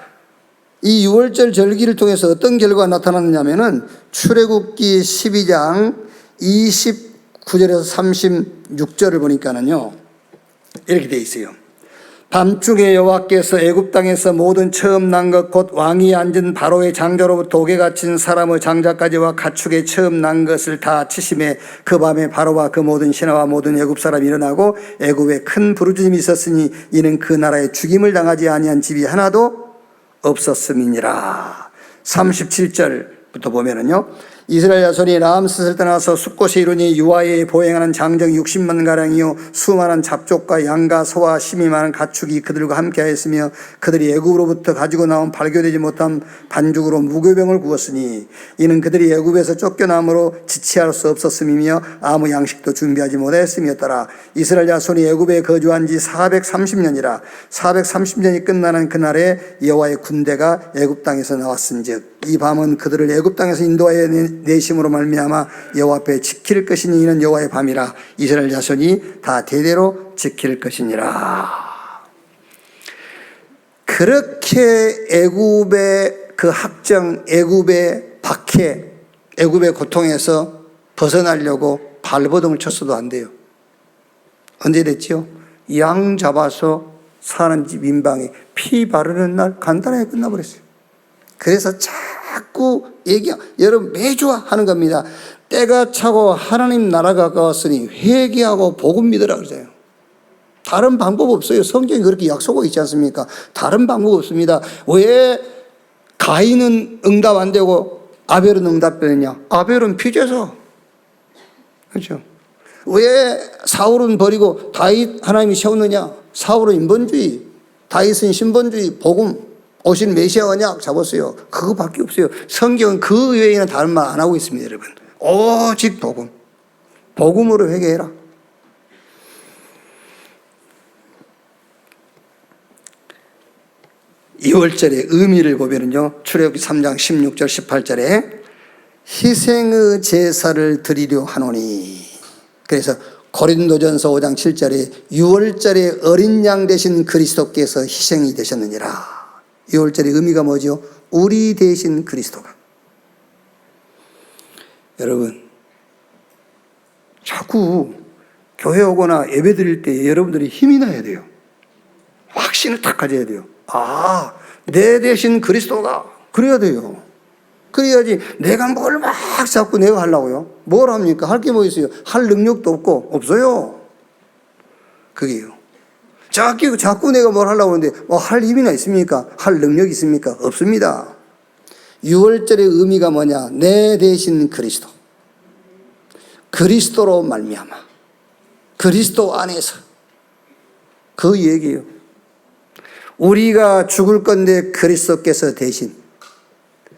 이 유월절 절기를 통해서 어떤 결과가 나타났느냐면은 출애굽기 12장 29절에서 36절을 보니까는요, 이렇게 돼 있어요. 밤중에 여호와께서 애굽 땅에서 모든 처음 난 것 곧 왕이 앉은 바로의 장자로부터 옥에 갇힌 사람의 장자까지와 가축의 처음 난 것을 다 치심에 그 밤에 바로와 그 모든 신하와 모든 애굽 사람이 일어나고 애굽에 큰 부르짖음이 있었으니 이는 그 나라에 죽임을 당하지 아니한 집이 하나도 없었음이니라. 37절부터 보면은요, 이스라엘 자손이 라암셋을 떠나서 숫곳에 이르니 유아에 보행하는 장정 60만 가량이요 수많은 잡족과 양과 소와 심이 많은 가축이 그들과 함께하였으며 그들이 애굽으로부터 가지고 나온 발교되지 못한 반죽으로 무교병을 구웠으니 이는 그들이 애굽에서 쫓겨남으로 지체할 수 없었음이며 아무 양식도 준비하지 못하였음이었더라. 이스라엘 자손이 애굽에 거주한 지 430년이라. 430년이 끝나는 그날에 여호와의 군대가 애굽 땅에서 나왔은즉 이 밤은 그들을 애굽 땅에서 인도하여 내심으로 말미암아 여호와 앞에 지킬 것이니 이는 여호와의 밤이라. 이스라엘 자손이 다 대대로 지킬 것이니라. 그렇게 애굽의 그 학정, 애굽의 박해, 애굽의 고통에서 벗어나려고 발버둥을 쳤어도 안 돼요. 언제 됐지요? 양 잡아서 사는 집 인방에 피 바르는 날 간단하게 끝나버렸어요. 그래서 자꾸 여러분 매주 하는 겁니다. 때가 차고 하나님 나라가 가까웠으니 회개하고 복음 믿으라 그러잖아요. 다른 방법 없어요. 성경이 그렇게 약속하고 있지 않습니까? 다른 방법 없습니다. 왜 가인은 응답 안 되고 아벨은 응답되느냐? 아벨은 피제사. 그렇죠? 왜 사울은 버리고 다윗 하나님이 세웠느냐? 사울은 인본주의, 다윗은 신본주의, 복음. 오신 메시아 언약 잡았어요. 그거밖에 없어요. 성경은 그 외에는 다른 말 안 하고 있습니다, 여러분. 오직 복음. 복음으로 회개해라. 이월절의 의미를 보면요, 출애굽기 3장 16절 18절에 희생의 제사를 드리려 하노니. 그래서 고린도전서 5장 7절에 6월절에 어린 양 되신 그리스도께서 희생이 되셨느니라. 6월절의 의미가 뭐죠? 우리 대신 그리스도가. 여러분, 자꾸 교회 오거나 예배 드릴 때 여러분들이 힘이 나야 돼요. 확신을 탁 가져야 돼요. 아, 내 대신 그리스도가. 그래야 돼요. 그래야지 내가 뭘 막 자꾸 내가 하려고요. 뭘 합니까? 할 게 뭐 있어요? 할 능력도 없어요. 그게요. 자꾸 내가 뭘 하려고 하는데 뭐 할 힘이나 있습니까? 할 능력이 있습니까? 없습니다. 6월절의 의미가 뭐냐? 내 대신 그리스도. 그리스도로 말미암아. 그리스도 안에서. 그 얘기예요. 우리가 죽을 건데 그리스도께서 대신,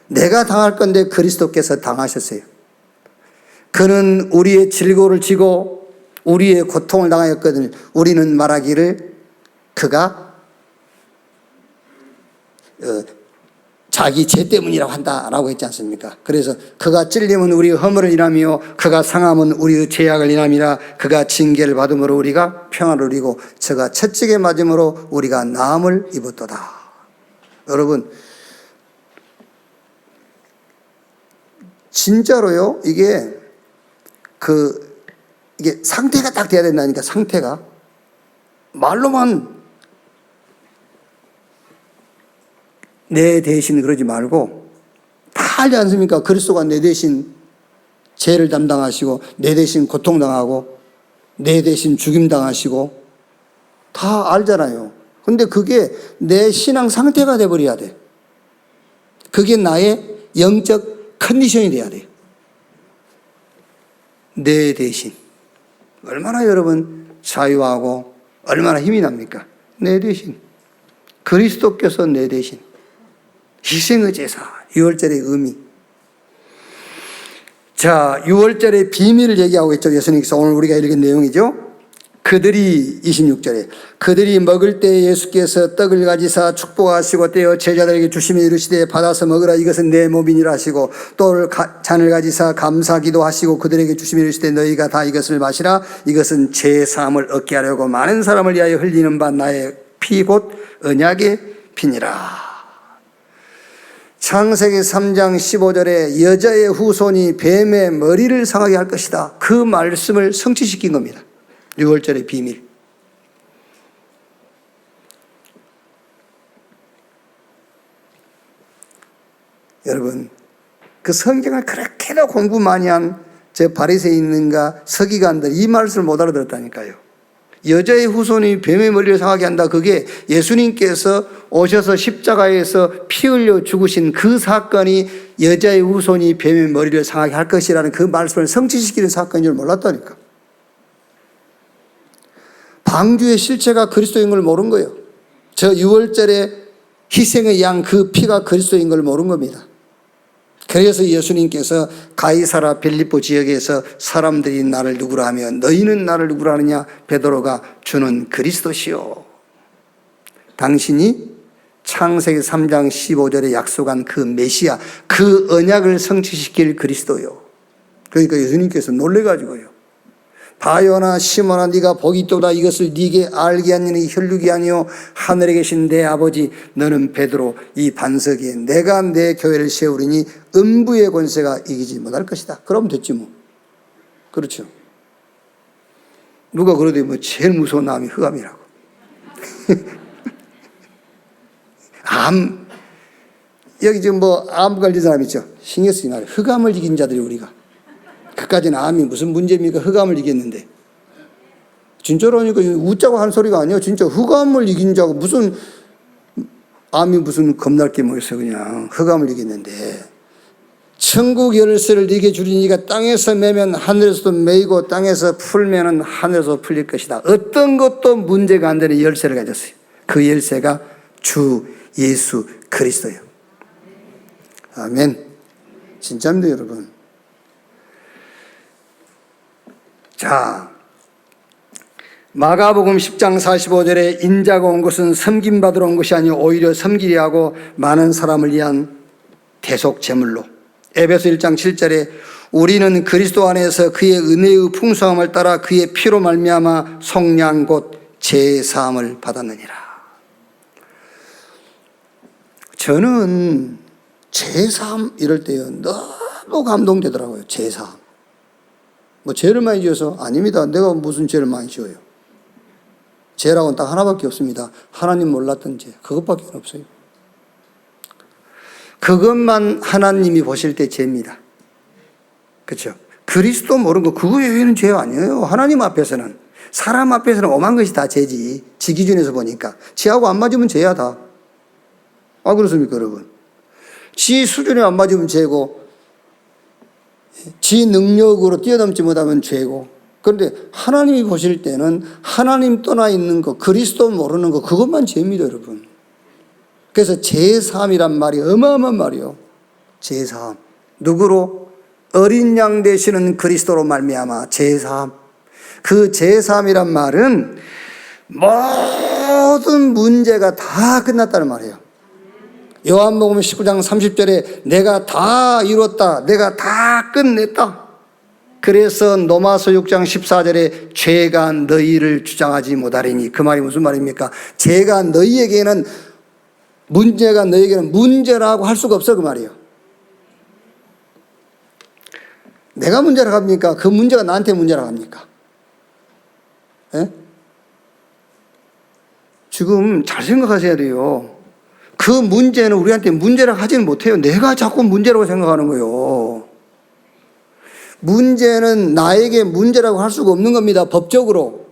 내가 당할 건데 그리스도께서 당하셨어요. 그는 우리의 질고를 지고 우리의 고통을 당하였거든 우리는 말하기를 그가 자기 죄 때문이라고 한다라고 했지 않습니까? 그래서 그가 찔림은 우리의 허물을 인하며 그가 상함은 우리의 죄악을 인함이라. 그가 징계를 받음으로 우리가 평안을 누리고 저가 채찍에 맞음으로 우리가 나음을 입었도다. 여러분, 진짜로요, 이게 상태가 딱 돼야 된다니까. 상태가 말로만 내 대신 그러지 말고 다 알지 않습니까? 그리스도가 내 대신 죄를 담당하시고 내 대신 고통당하고 내 대신 죽임당하시고 다 알잖아요. 근데 그게 내 신앙 상태가 돼버려야 돼. 그게 나의 영적 컨디션이 돼야 돼요. 내 대신. 얼마나 여러분 자유하고 얼마나 힘이 납니까? 내 대신. 그리스도께서 내 대신. 희생의 제사. 6월절의 의미. 자, 6월절의 비밀을 얘기하고 있죠. 예수님께서 오늘 우리가 읽은 내용이죠. 그들이 26절에 그들이 먹을 때 예수께서 떡을 가지사 축복하시고 떼어 제자들에게 주시며 이르시되 받아서 먹으라 이것은 내 몸이니라 하시고 또 잔을 가지사 감사기도 하시고 그들에게 주시며 이르시되 너희가 다 이것을 마시라 이것은 죄 사함을 얻게 하려고 많은 사람을 위하여 흘리는 바 나의 피 곧 언약의 피니라. 창세기 3장 15절에 여자의 후손이 뱀의 머리를 상하게 할 것이다. 그 말씀을 성취시킨 겁니다. 6월절의 비밀. 여러분, 그 성경을 그렇게도 공부 많이 한 저 바리새인인가 서기관들 이 말씀을 못 알아들었다니까요. 여자의 후손이 뱀의 머리를 상하게 한다. 그게 예수님께서 오셔서 십자가에서 피 흘려 죽으신 그 사건이 여자의 후손이 뱀의 머리를 상하게 할 것이라는 그 말씀을 성취시키는 사건인 줄 몰랐다니까. 방주의 실체가 그리스도인 걸 모른 거예요. 저 6월절에 희생의 양 그 피가 그리스도인 걸 모른 겁니다. 그래서 예수님께서 가이사라 빌립보 지역에서 사람들이 나를 누구라 하며 너희는 나를 누구라 하느냐? 베드로가 주는 그리스도시요. 당신이 창세기 3장 15절에 약속한 그 메시아, 그 언약을 성취시킬 그리스도요. 그러니까 예수님께서 놀래가지고요. 바요나 시몬아 네가 복이 있도다. 이것을 네게 알게 하는 이 혈육이 아니요 하늘에 계신 내 아버지. 너는 베드로 이 반석 위에 내가 내 교회를 세우리니 음부의 권세가 이기지 못할 것이다. 그럼 됐지 뭐. 그렇죠. 누가 그러더니 뭐 제일 무서운 암이 흑암이라고. 암 여기 지금 뭐 암 걸린 사람 있죠. 신경 쓰지 말아요. 흑암을 이긴 자들이 우리가. 그까지는 암이 무슨 문제입니까? 흑암을 이겼는데. 진짜로 하니까 웃자고 하는 소리가 아니에요. 진짜 흑암을 이긴 자고 무슨 암이 무슨 겁날 게 뭐 있어. 그냥 흑암을 이겼는데. 천국 열쇠를 네게 주리니 네가 땅에서 매면 하늘에서도 매이고 땅에서 풀면은 하늘에서 풀릴 것이다. 어떤 것도 문제가 안 되는 열쇠를 가졌어요. 그 열쇠가 주 예수 그리스도예요. 아멘. 진짜입니다, 여러분. 자, 마가복음 10장 45절에 인자가 온 것은 섬김받으러 온 것이 아니요 오히려 섬기려 하고 많은 사람을 위한 대속 제물로. 에베소 1장 7절에 우리는 그리스도 안에서 그의 은혜의 풍성함을 따라 그의 피로 말미암아 속량 곧 제사함을 받았느니라. 저는 제사함 이럴 때요 너무 감동되더라고요. 제사함. 뭐 죄를 많이 지어서 아닙니다. 내가 무슨 죄를 많이 지어요. 죄라고는 딱 하나밖에 없습니다. 하나님 몰랐던 죄. 그것밖에 없어요. 그것만 하나님이 보실 때 죄입니다. 그렇죠? 그리스도 모르는 거 그거 외에는 죄 아니에요. 하나님 앞에서는. 사람 앞에서는 오만 것이 다 죄지. 지 기준에서 보니까. 지하고 안 맞으면 죄야 다. 아 그렇습니까 여러분? 지 수준에 안 맞으면 죄고 지 능력으로 뛰어넘지 못하면 죄고. 그런데 하나님이 보실 때는 하나님 떠나 있는 거, 그리스도 모르는 거 그것만 죄입니다 여러분. 그래서 제사함이란 말이 어마어마한 말이요. 제사함. 누구로? 어린 양 되시는 그리스도로 말미암아 제사함. 그 제사함이란 말은 모든 문제가 다 끝났다는 말이에요. 요한복음 19장 30절에 내가 다 이뤘다. 내가 다 끝냈다. 그래서 로마서 6장 14절에 죄가 너희를 주장하지 못하리니 그 말이 무슨 말입니까? 죄가 너희에게는 문제가 너희에게는 문제라고 할 수가 없어 그 말이에요. 내가 문제라고 합니까? 그 문제가 나한테 문제라고 합니까? 예? 지금 잘 생각하셔야 돼요. 그 문제는 우리한테 문제라고 하지는 못해요. 내가 자꾸 문제라고 생각하는 거예요. 문제는 나에게 문제라고 할 수가 없는 겁니다. 법적으로.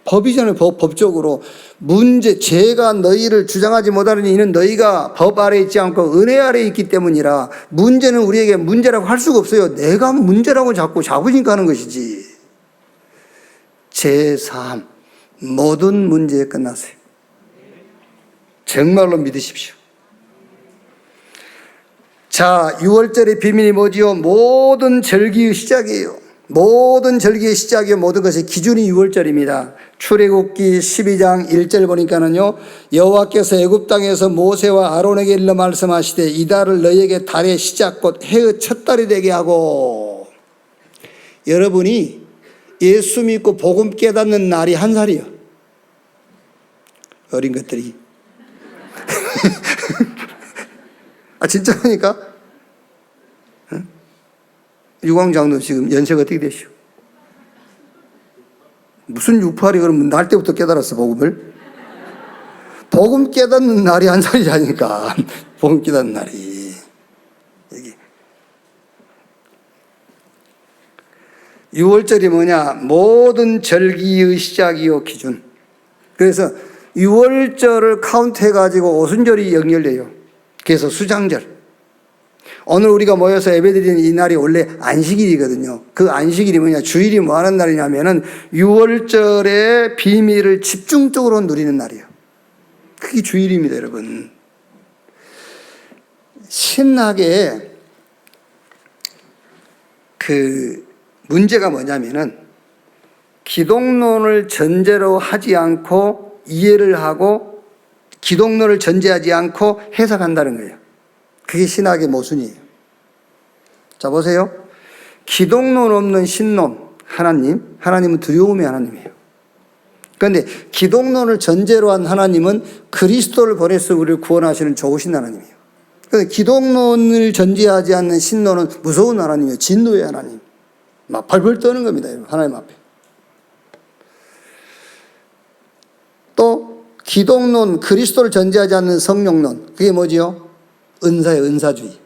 법이잖아요. 법적으로. 문제, 죄가 너희를 주장하지 못하느니 이는 너희가 법 아래 있지 않고 은혜 아래 있기 때문이라. 문제는 우리에게 문제라고 할 수가 없어요. 내가 문제라고 자꾸 잡으니까 하는 것이지. 제3 모든 문제에 끝났어요. 정말로 믿으십시오. 자, 6월절의 비밀이 뭐지요? 모든 절기의 시작이에요. 모든 절기의 시작이요. 모든 것의 기준이 6월절입니다. 출애굽기 12장 1절 보니까는요. 여호와께서 애굽 땅에서 모세와 아론에게 일러 말씀하시되 이 달을 너희에게 달의 시작 곧 해의 첫 달이 되게 하고. 여러분이 예수 믿고 복음 깨닫는 날이 한 살이요. 어린 것들이. 아 진짜니까? 유광장도 지금 연세가 어떻게 되시오? 무슨 68이 그러면 날 때부터 깨달았어 복음을? 복음 깨닫는 날이 한 살이라니까. 복음 깨닫는 날이. 여기 6월절이 뭐냐? 모든 절기의 시작이요 기준. 그래서 6월절을 카운트해가지고 오순절이 연결돼요. 그래서 수장절. 오늘 우리가 모여서 예배드리는 이 날이 원래 안식일이거든요. 그 안식일이 뭐냐? 주일이 뭐 하는 날이냐면은 6월절의 비밀을 집중적으로 누리는 날이에요. 그게 주일입니다, 여러분. 신학의 그 문제가 뭐냐면은 기독론을 전제로 하지 않고 이해를 하고 기독론을 전제하지 않고 해석한다는 거예요. 그게 신학의 모순이에요. 자, 보세요. 기독론 없는 신론, 하나님은 두려움의 하나님이에요. 그런데 기독론을 전제로 한 하나님은 그리스도를 보내서 우리를 구원하시는 좋으신 하나님이에요. 그런데 기독론을 전제하지 않는 신론은 무서운 하나님이에요. 진노의 하나님. 막 벌벌 떠는 겁니다. 하나님 앞에. 또 기독론, 그리스도를 전제하지 않는 성령론. 그게 뭐지요? 은사의 은사주의.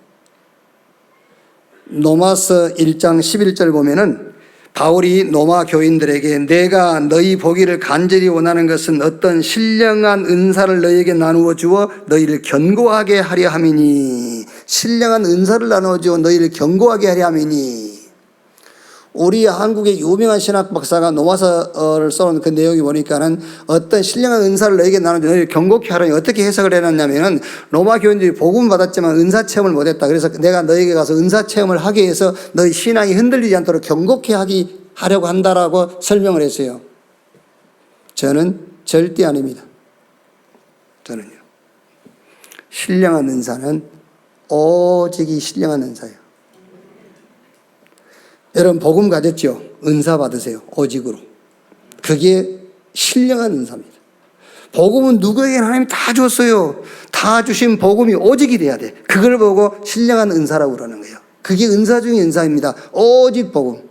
로마서 1장 11절 보면은 바울이 로마 교인들에게 내가 너희 보기를 간절히 원하는 것은 어떤 신령한 은사를 너희에게 나누어 주어 너희를 견고하게 하려 함이니. 신령한 은사를 나누어 주어 너희를 견고하게 하려 함이니. 우리 한국의 유명한 신학 박사가 로마서를 써놓은 그 내용이 보니까는 어떤 신령한 은사를 너에게 나누어 너희를 견고케 하라니 어떻게 해석을 해놨냐면은 로마 교인들이 복음 받았지만 은사 체험을 못했다. 그래서 내가 너에게 가서 은사 체험을 하게 해서 너희 신앙이 흔들리지 않도록 견고케 하려고 한다라고 설명을 했어요. 저는 절대 아닙니다. 저는요. 신령한 은사는 오직이 신령한 은사예요. 여러분 복음 가졌죠? 은사 받으세요. 오직으로. 그게 신령한 은사입니다. 복음은 누구에게나 하나님이 다 줬어요. 다 주신 복음이 오직이 돼야 돼. 그걸 보고 신령한 은사라고 그러는 거예요. 그게 은사 중의 은사입니다. 오직 복음.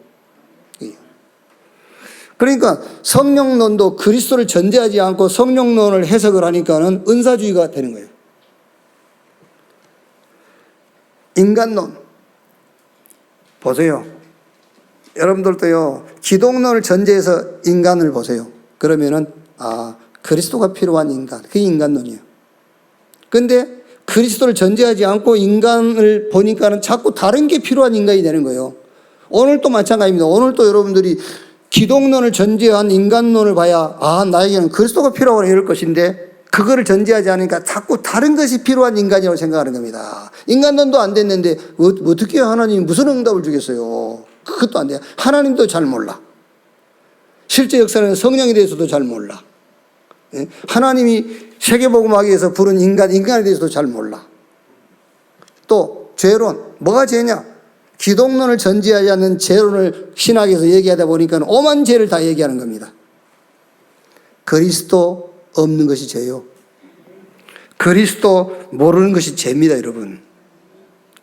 그러니까 성령론도 그리스도를 전제하지 않고 성령론을 해석을 하니까는 은사주의가 되는 거예요. 인간론. 보세요. 여러분들도요, 기독론을 전제해서 인간을 보세요. 그러면은, 그리스도가 필요한 인간. 그게 인간론이에요. 근데 그리스도를 전제하지 않고 인간을 보니까는 자꾸 다른 게 필요한 인간이 되는 거예요. 오늘도 마찬가지입니다. 오늘도 여러분들이 기독론을 전제한 인간론을 봐야, 나에게는 그리스도가 필요하고 이럴 것인데, 그거를 전제하지 않으니까 자꾸 다른 것이 필요한 인간이라고 생각하는 겁니다. 인간론도 안 됐는데, 어떻게 하나님이 무슨 응답을 주겠어요? 그것도 안 돼요. 하나님도 잘 몰라. 실제 역사는 성령에 대해서도 잘 몰라. 하나님이 세계복음하기위해서 부른 인간에 대해서도 잘 몰라. 또 죄론, 뭐가 죄냐? 기독론을 전제하지 않는 죄론을 신학에서 얘기하다 보니까 오만 죄를 다 얘기하는 겁니다. 그리스도 없는 것이 죄요. 그리스도 모르는 것이 죄입니다, 여러분.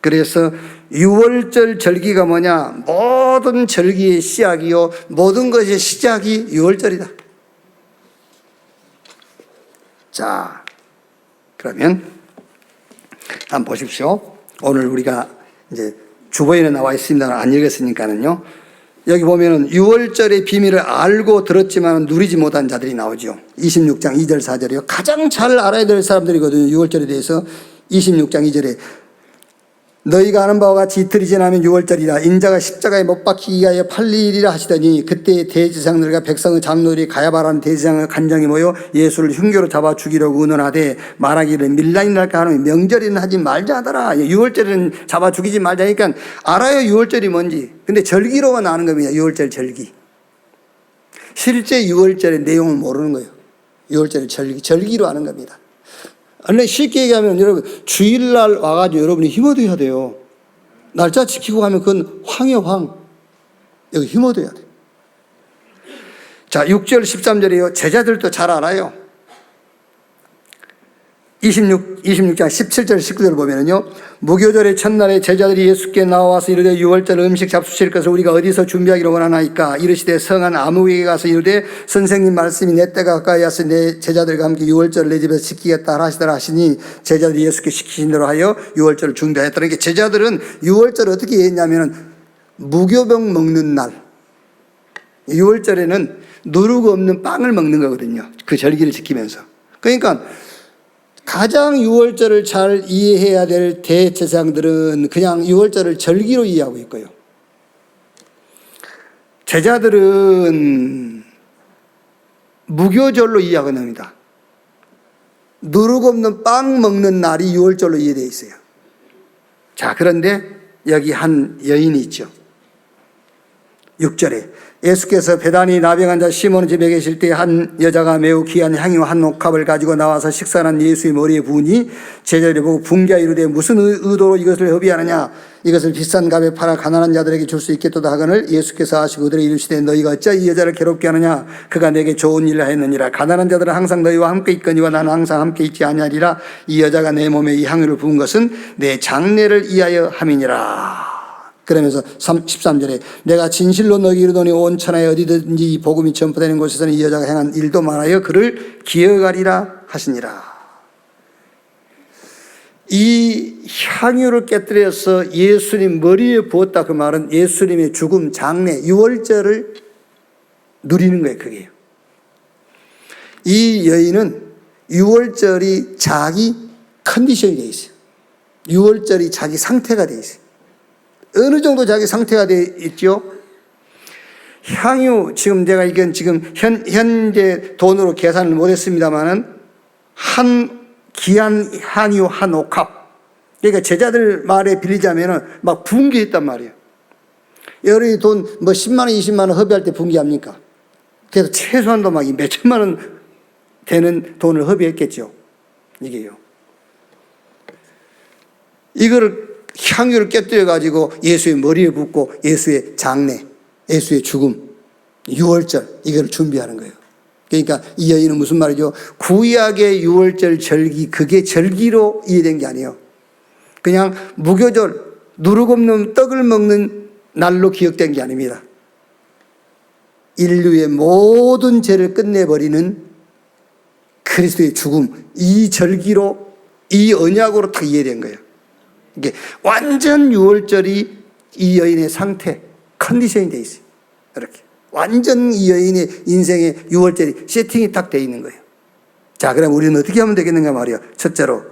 그래서 유월절 절기가 뭐냐? 모든 절기의 시작이요, 모든 것의 시작이 유월절이다. 자, 그러면 한번 보십시오. 오늘 우리가 이제 주보에는 나와 있습니다. 안 읽었으니까는요. 여기 보면은 유월절의 비밀을 알고 들었지만 누리지 못한 자들이 나오죠. 26장 2절 4절이요. 가장 잘 알아야 될 사람들이거든요. 유월절에 대해서. 26장 2절에 너희가 아는 바와 같이 이틀이 지나면 유월절이라 인자가 십자가에 못 박히기 위하여 팔리리라 하시더니 그때 대제사장들과 백성의 장로들이 가야바라는 대제사장의 간장이 모여 예수를 흉교로 잡아 죽이려고 의논하되 말하기를 밀란이 날까 하노니 명절에는 하지 말자 하더라. 유월절에는 잡아 죽이지 말자니까 알아요, 유월절이 뭔지. 근데 절기로만 아는 겁니다. 유월절 절기. 실제 유월절의 내용을 모르는 거예요. 유월절의 절기로 아는 겁니다. 아니, 쉽게 얘기하면 여러분, 주일날 와가지고 여러분이 힘어둬야 돼요. 날짜 지키고 가면 그건 황이요, 황. 여기 힘어둬야 돼. 자, 6절, 13절이요. 제자들도 잘 알아요. 26장 17절, 19절 보면은요. 무교절의 첫날에 제자들이 예수께 나와서 이르되 유월절 음식 잡수실 것을 우리가 어디서 준비하기로 원하나이까? 이르시되 성한 아무에게 가서 이르되 선생님 말씀이 내 때가 가까이 왔으니 내 제자들과 함께 유월절을 내 집에서 지키겠다 하시더라 하시니 제자들이 예수께 시키신 대로 하여 유월절을 준비하였더라. 그러니까 제자들은 유월절을 어떻게 했냐면은 무교병 먹는 날. 유월절에는 누르고 없는 빵을 먹는 거거든요. 그 절기를 지키면서. 그러니까 가장 유월절을 잘 이해해야 될 대제사장들은 그냥 유월절을 절기로 이해하고 있고요. 제자들은 무교절로 이해하고 합니다. 누르고 없는 빵 먹는 날이 유월절로 이해되어 있어요. 자, 그런데 여기 한 여인이 있죠. 6절에 예수께서 베다니 나병한 자 시몬의 집에 계실 때 한 여자가 매우 귀한 향유 한 옥합을 가지고 나와서 식사한 예수의 머리에 부으니 제자들이 보고 분개하여 이르되 무슨 의도로 이것을 허비하느냐? 이것을 비싼 값에 팔아 가난한 자들에게 줄 수 있겠도다 하거늘 예수께서 하시고 그들에게 이르시되 너희가 어찌 이 여자를 괴롭게 하느냐? 그가 내게 좋은 일을 하였느니라. 가난한 자들은 항상 너희와 함께 있거니와 나는 항상 함께 있지 아니하리라. 이 여자가 내 몸에 이 향유를 부은 것은 내 장례를 위하여 함이니라. 그러면서 13절에 내가 진실로 너희에게 이르노니 온 천하에 어디든지 이 복음이 전파되는 곳에서는 이 여자가 행한 일도 많아요 그를 기억하리라 하시니라. 이 향유를 깨뜨려서 예수님 머리에 부었다 그 말은 예수님의 죽음, 장례, 유월절을 누리는 거예요. 그게요. 이 여인은 유월절이 자기 컨디션이 되어 있어요. 유월절이 자기 상태가 되어 있어요. 어느 정도 자기 상태가 되어 있죠? 향유, 지금 내가 이건 지금 현재 돈으로 계산을 못 했습니다만은 한 귀한 향유 한 옥합. 그러니까 제자들 말에 빌리자면은 막 분개했단 말이에요. 여러분이 돈 뭐 10만 원, 20만 원 허비할 때 분개합니까? 그래서 최소한도 막 몇 천만 원 되는 돈을 허비했겠죠. 이게요. 이거를 향유를 깨뜨려 가지고 예수의 머리에 붓고 예수의 장례, 예수의 죽음, 유월절 이걸 준비하는 거예요. 그러니까 이 여인은 무슨 말이죠? 구약의 유월절 절기, 그게 절기로 이해된 게 아니에요. 그냥 무교절, 누룩 없는 떡을 먹는 날로 기억된 게 아닙니다. 인류의 모든 죄를 끝내버리는 그리스도의 죽음, 이 절기로, 이 언약으로 다 이해된 거예요. 이게 완전 유월절이 이 여인의 상태, 컨디션이 돼 있어요. 이렇게. 완전 이 여인의 인생의 유월절이 세팅이 딱 돼 있는 거예요. 자, 그럼 우리는 어떻게 하면 되겠는가 말이에요. 첫째로,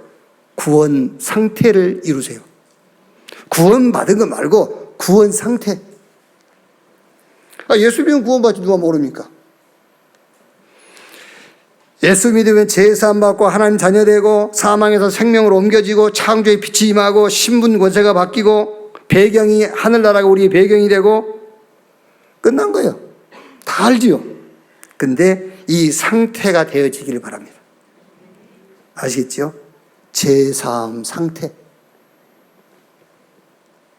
구원 상태를 이루세요. 구원 받은 거 말고 구원 상태. 예수 믿으면 구원받지 누가 모릅니까? 예수 믿으면 제사함 받고 하나님 자녀 되고 사망에서 생명으로 옮겨지고 창조의 빛이 임하고 신분 권세가 바뀌고 배경이 하늘나라가 우리의 배경이 되고 끝난 거예요. 다 알지요. 근데 이 상태가 되어지기를 바랍니다. 아시겠죠? 제사함 상태.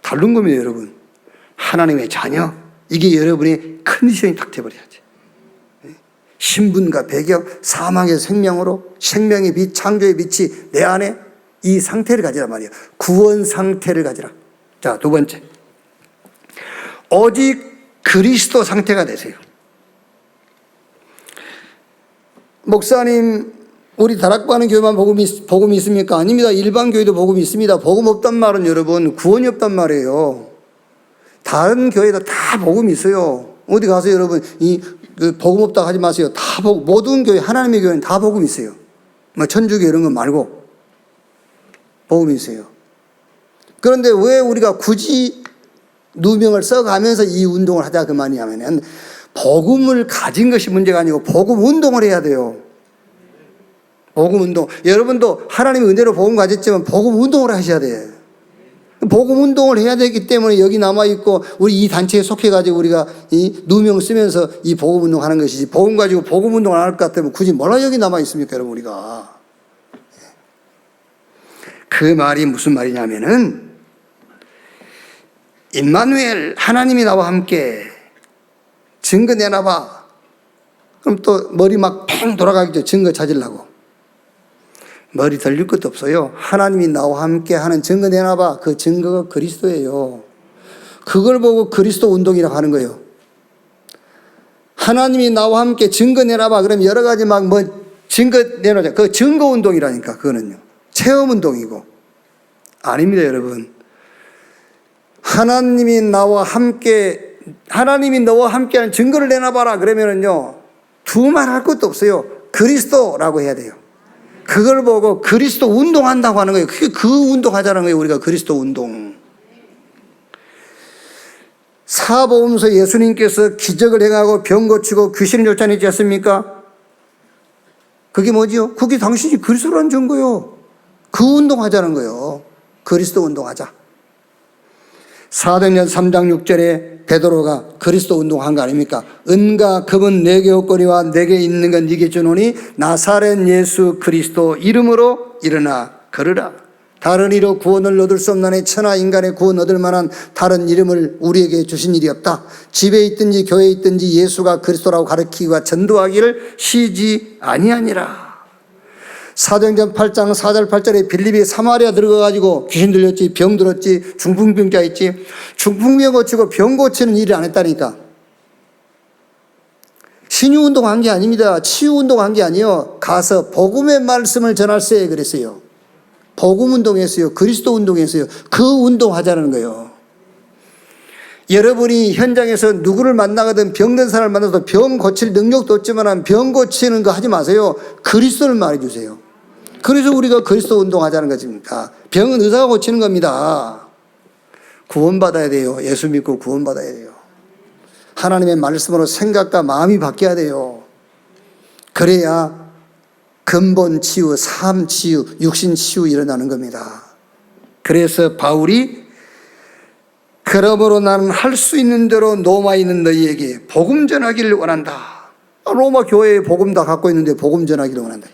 다른 겁니다, 여러분. 하나님의 자녀. 이게 여러분의 컨디션이 딱 돼버려야지. 신분과 배경, 사망의 생명으로 생명의 빛, 창조의 빛이 내 안에 이 상태를 가지란 말이에요. 구원 상태를 가지라. 자, 두 번째. 오직 그리스도 상태가 되세요. 목사님, 우리 다락방의 교회만 복음이 있습니까? 아닙니다. 일반 교회도 복음이 있습니다. 복음 없단 말은 여러분 구원이 없단 말이에요. 다른 교회도 다 복음이 있어요. 어디 가서 여러분 복음 없다고 하지 마세요. 다 모든 교회, 하나님의 교회는 다 복음이 있어요. 천주교 이런 거 말고 복음이 있어요. 그런데 왜 우리가 굳이 누명을 써가면서 이 운동을 하자 그 말이냐면 복음을 가진 것이 문제가 아니고 복음 운동을 해야 돼요. 복음 운동. 여러분도 하나님의 은혜로 복음 가졌지만 복음 운동을 하셔야 돼. 복음 운동을 해야 되기 때문에 여기 남아있고 우리 이 단체에 속해가지고 우리가 이 누명 쓰면서 이 복음 운동 하는 것이지 복음 가지고 복음 운동을 안 할 것 같으면 굳이 뭐라 여기 남아있습니까, 여러분, 우리가. 그 말이 무슨 말이냐면은 임마누엘, 하나님이 나와 함께 증거 내놔봐. 그럼 또 머리 막 팽 돌아가겠죠. 증거 찾으려고. 머리 들릴 것도 없어요. 하나님이 나와 함께 하는 증거 내놔봐. 그 증거가 그리스도예요. 그걸 보고 그리스도 운동이라고 하는 거예요. 하나님이 나와 함께 증거 내놔봐. 그럼 여러 가지 막 증거 내놓자. 그 증거 운동이라니까, 그거는요. 체험 운동이고. 아닙니다, 여러분. 하나님이 너와 함께 하는 증거를 내놔봐라. 그러면은요, 두말 할 것도 없어요. 그리스도라고 해야 돼요. 그걸 보고 그리스도 운동한다고 하는 거예요. 그게 그 운동하자는 거예요. 우리가 그리스도 운동. 사복음서 예수님께서 기적을 행하고 병 고치고 귀신을 쫓아내지 않습니까? 그게 뭐지요? 그게 당신이 그리스도라는 증거요. 그 운동하자는 거예요. 그리스도 운동하자. 사도행전 3장 6절에 베드로가 그리스도 운동한 거 아닙니까? 은과 금은 내게 없거니와 내게 있는 건 네게 주노니 나사렛 예수 그리스도 이름으로 일어나 걸으라. 다른 이로 구원을 얻을 수 없나니 천하 인간의 구원 얻을 만한 다른 이름을 우리에게 주신 일이 없다. 집에 있든지 교회에 있든지 예수가 그리스도라고 가르치기와 전도하기를 쉬지 아니하니라. 사도행전 8장 4절 8절에 빌립이 사마리아 들어가가지고 귀신 들렸지, 병 들었지, 중풍병자 있지. 중풍병 고치고 병 고치는 일을 안 했다니까. 신유운동 한 게 아닙니다. 치유운동 한 게 아니에요. 가서 복음의 말씀을 전할세 그랬어요. 복음 운동했어요. 그리스도 운동했어요. 그 운동하자는 거예요. 여러분이 현장에서 누구를 만나거든 병든 사람을 만나서 병 고칠 능력도 없지만 병 고치는 거 하지 마세요. 그리스도를 말해주세요. 그래서 우리가 그리스도 운동하자는 것입니다. 병은 의사가 고치는 겁니다. 구원받아야 돼요. 예수 믿고 구원받아야 돼요. 하나님의 말씀으로 생각과 마음이 바뀌어야 돼요. 그래야 근본 치유, 삶 치유, 육신 치유 일어나는 겁니다. 그래서 바울이 그러므로 나는 할 수 있는 대로 로마에 있는 너희에게 복음 전하기를 원한다. 로마 교회에 복음 다 갖고 있는데 복음 전하기를 원한다.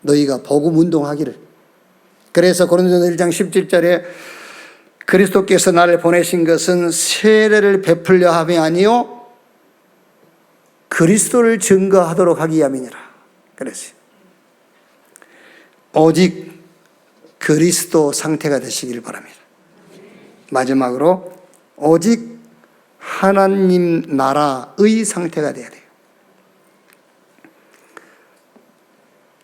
너희가 복음 운동하기를. 그래서 고린도전서 1장 17절에 그리스도께서 나를 보내신 것은 세례를 베풀려 함이 아니요 그리스도를 증거하도록 하기 위함이니라 그랬어요. 오직 그리스도 상태가 되시길 바랍니다. 마지막으로 오직 하나님 나라의 상태가 돼야 돼요.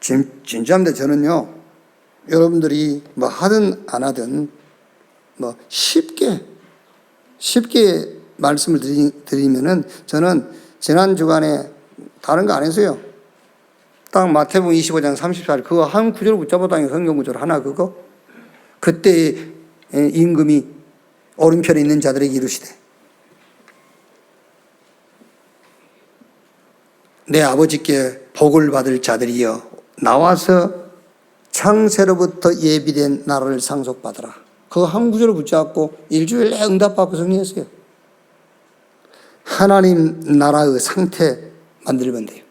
진짜입니다. 저는요, 여러분들이 뭐 하든 안 하든 뭐 쉽게 말씀을 드리면은 저는 지난 주간에 다른 거 안 했어요. 딱 마태복음 25장 34절 그거 한 구절 붙잡아다니는 성경 구절 하나 그거 그때 임금이 오른편에 있는 자들에게 이르시되 내 아버지께 복을 받을 자들이여 나와서 창세로부터 예비된 나라를 상속받으라. 그거 한 구절을 붙잡고 일주일 내에 응답받고 정리했어요. 하나님 나라의 상태 만들면 돼요.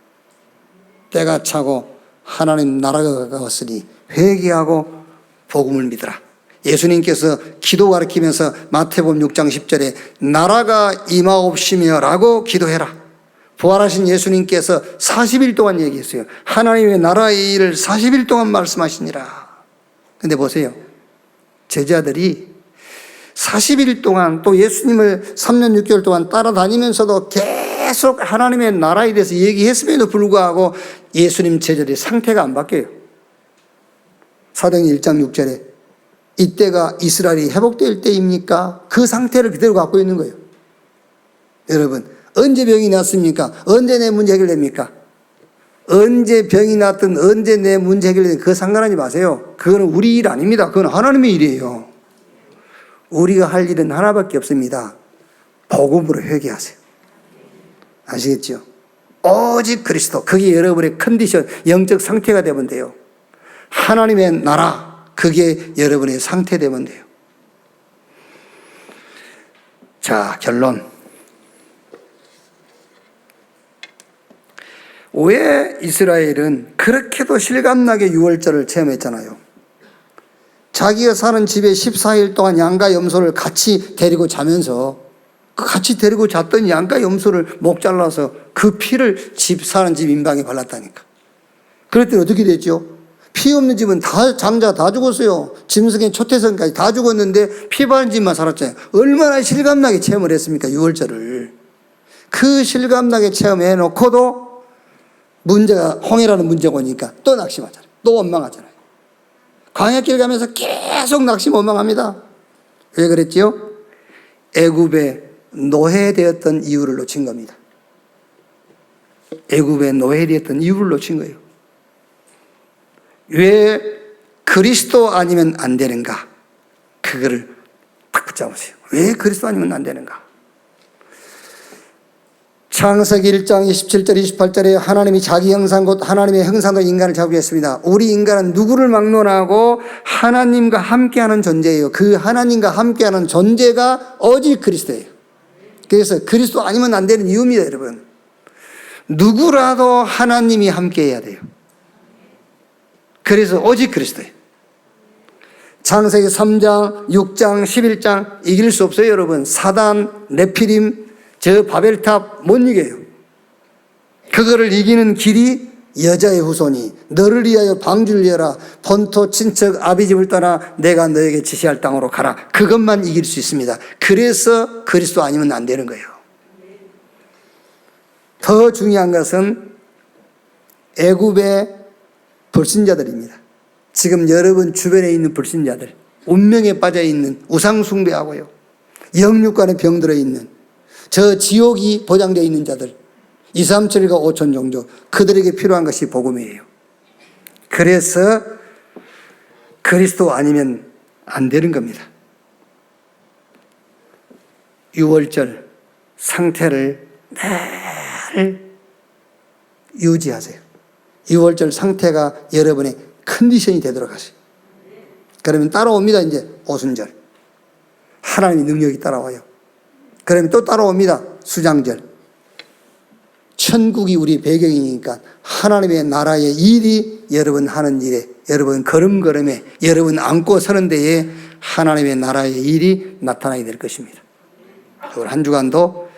때가 차고 하나님 나라가 가까웠으니 회개하고 복음을 믿으라. 예수님께서 기도 가르치면서 마태복음 6장 10절에 나라가 임하옵시며 라고 기도해라. 부활하신 예수님께서 40일 동안 얘기했어요. 하나님의 나라의 일을 40일 동안 말씀하시니라. 근데 보세요. 제자들이 40일 동안 또 예수님을 3년 6개월 동안 따라다니면서도 계속 하나님의 나라에 대해서 얘기했음에도 불구하고 예수님 제자들의 상태가 안 바뀌어요. 사도행전 1장 6절에 이때가 이스라엘이 회복될 때입니까? 그 상태를 그대로 갖고 있는 거예요. 여러분, 언제 병이 났습니까? 언제 내 문제 해결됩니까? 언제 병이 났든 언제 내 문제 해결되든 그거 상관하지 마세요. 그거는 우리 일 아닙니다. 그건 하나님의 일이에요. 우리가 할 일은 하나밖에 없습니다. 복음으로 회개하세요. 아시겠죠? 오직 그리스도, 그게 여러분의 컨디션, 영적 상태가 되면 돼요. 하나님의 나라, 그게 여러분의 상태 되면 돼요. 자, 결론. 왜 이스라엘은 그렇게도 실감나게 유월절을 체험했잖아요. 자기가 사는 집에 14일 동안 양과 염소를 같이 데리고 자면서 같이 데리고 잤던 양과 염소를 목 잘라서 그 피를 사는 집 인방에 발랐다니까. 그랬더니 어떻게 됐죠? 피 없는 집은 다 장자 다 죽었어요. 짐승의 초태성까지 다 죽었는데 피 바른 집만 살았잖아요. 얼마나 실감나게 체험을 했습니까? 유월절을. 그 실감나게 체험해놓고도 문제가 홍해라는 문제가 오니까 또 낙심하잖아요. 또 원망하잖아요. 광야길 가면서 계속 낙심 원망합니다. 왜 그랬지요? 애굽의 노예되었던 이유를 놓친 겁니다. 애굽의 노예되었던 이유를 놓친 거예요. 왜 그리스도 아니면 안 되는가? 그거를 딱 붙잡으세요. 왜 그리스도 아니면 안 되는가? 창세기 1장 27절 28절에 하나님이 자기 형상 곧 하나님의 형상으로 인간을 잡으려 했습니다. 우리 인간은 누구를 막론하고 하나님과 함께하는 존재예요. 그 하나님과 함께하는 존재가 오직 그리스도예요. 그래서 그리스도 아니면 안 되는 이유입니다, 여러분. 누구라도 하나님이 함께해야 돼요. 그래서 오직 그리스도예요. 창세기 3장, 6장, 11장 이길 수 없어요, 여러분. 사단, 네피림, 저 바벨탑 못 이겨요. 그거를 이기는 길이 여자의 후손이 너를 위하여 방주를 여라 본토 친척 아비집을 떠나 내가 너에게 지시할 땅으로 가라. 그것만 이길 수 있습니다. 그래서 그리스도 아니면 안 되는 거예요. 더 중요한 것은 애굽의 불신자들입니다. 지금 여러분 주변에 있는 불신자들, 운명에 빠져있는 우상 숭배하고요, 영육간에 병들어 있는 저 지옥이 보장되어 있는 자들 2, 3, 7과 5천 정도, 그들에게 필요한 것이 복음이에요. 그래서 그리스도 아니면 안 되는 겁니다. 유월절 상태를 늘 유지하세요. 유월절 상태가 여러분의 컨디션이 되도록 하세요. 그러면 따라옵니다. 이제 오순절 하나님의 능력이 따라와요. 그러면 또 따라옵니다. 수장절, 천국이 우리 배경이니까 하나님의 나라의 일이 여러분 하는 일에, 여러분 걸음걸음에, 여러분 앉고 서는 데에 하나님의 나라의 일이 나타나게 될 것입니다. 오늘 한 주간도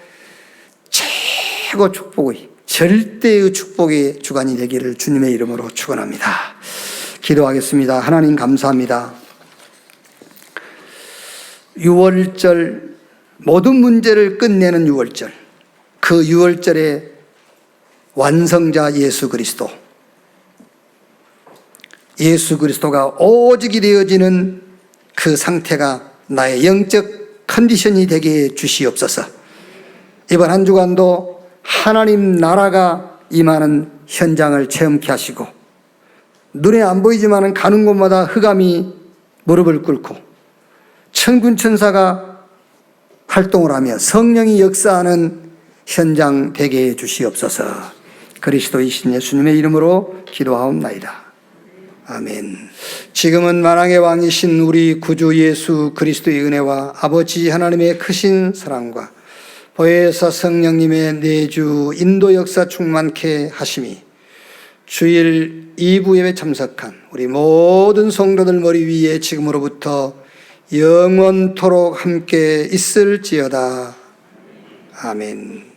최고 축복의, 절대의 축복의 주간이 되기를 주님의 이름으로 축원합니다. 기도하겠습니다. 하나님 감사합니다. 6월절, 모든 문제를 끝내는 6월절, 그 6월절의 완성자 예수 그리스도, 예수 그리스도가 오직이 되어지는 그 상태가 나의 영적 컨디션이 되게 주시옵소서. 이번 한 주간도 하나님 나라가 임하는 현장을 체험케 하시고, 눈에 안 보이지만 가는 곳마다 흑암이 무릎을 꿇고 천군 천사가 활동을 하며 성령이 역사하는 현장 되게 해 주시옵소서. 그리스도이신 예수님의 이름으로 기도하옵나이다. 아멘. 지금은 만왕의 왕이신 우리 구주 예수 그리스도의 은혜와 아버지 하나님의 크신 사랑과 보혜사 성령님의 내주 인도 역사 충만케 하심이 주일 2부 예배 참석한 우리 모든 성도들 머리 위에 지금으로부터 영원토록 함께 있을지어다. 아멘.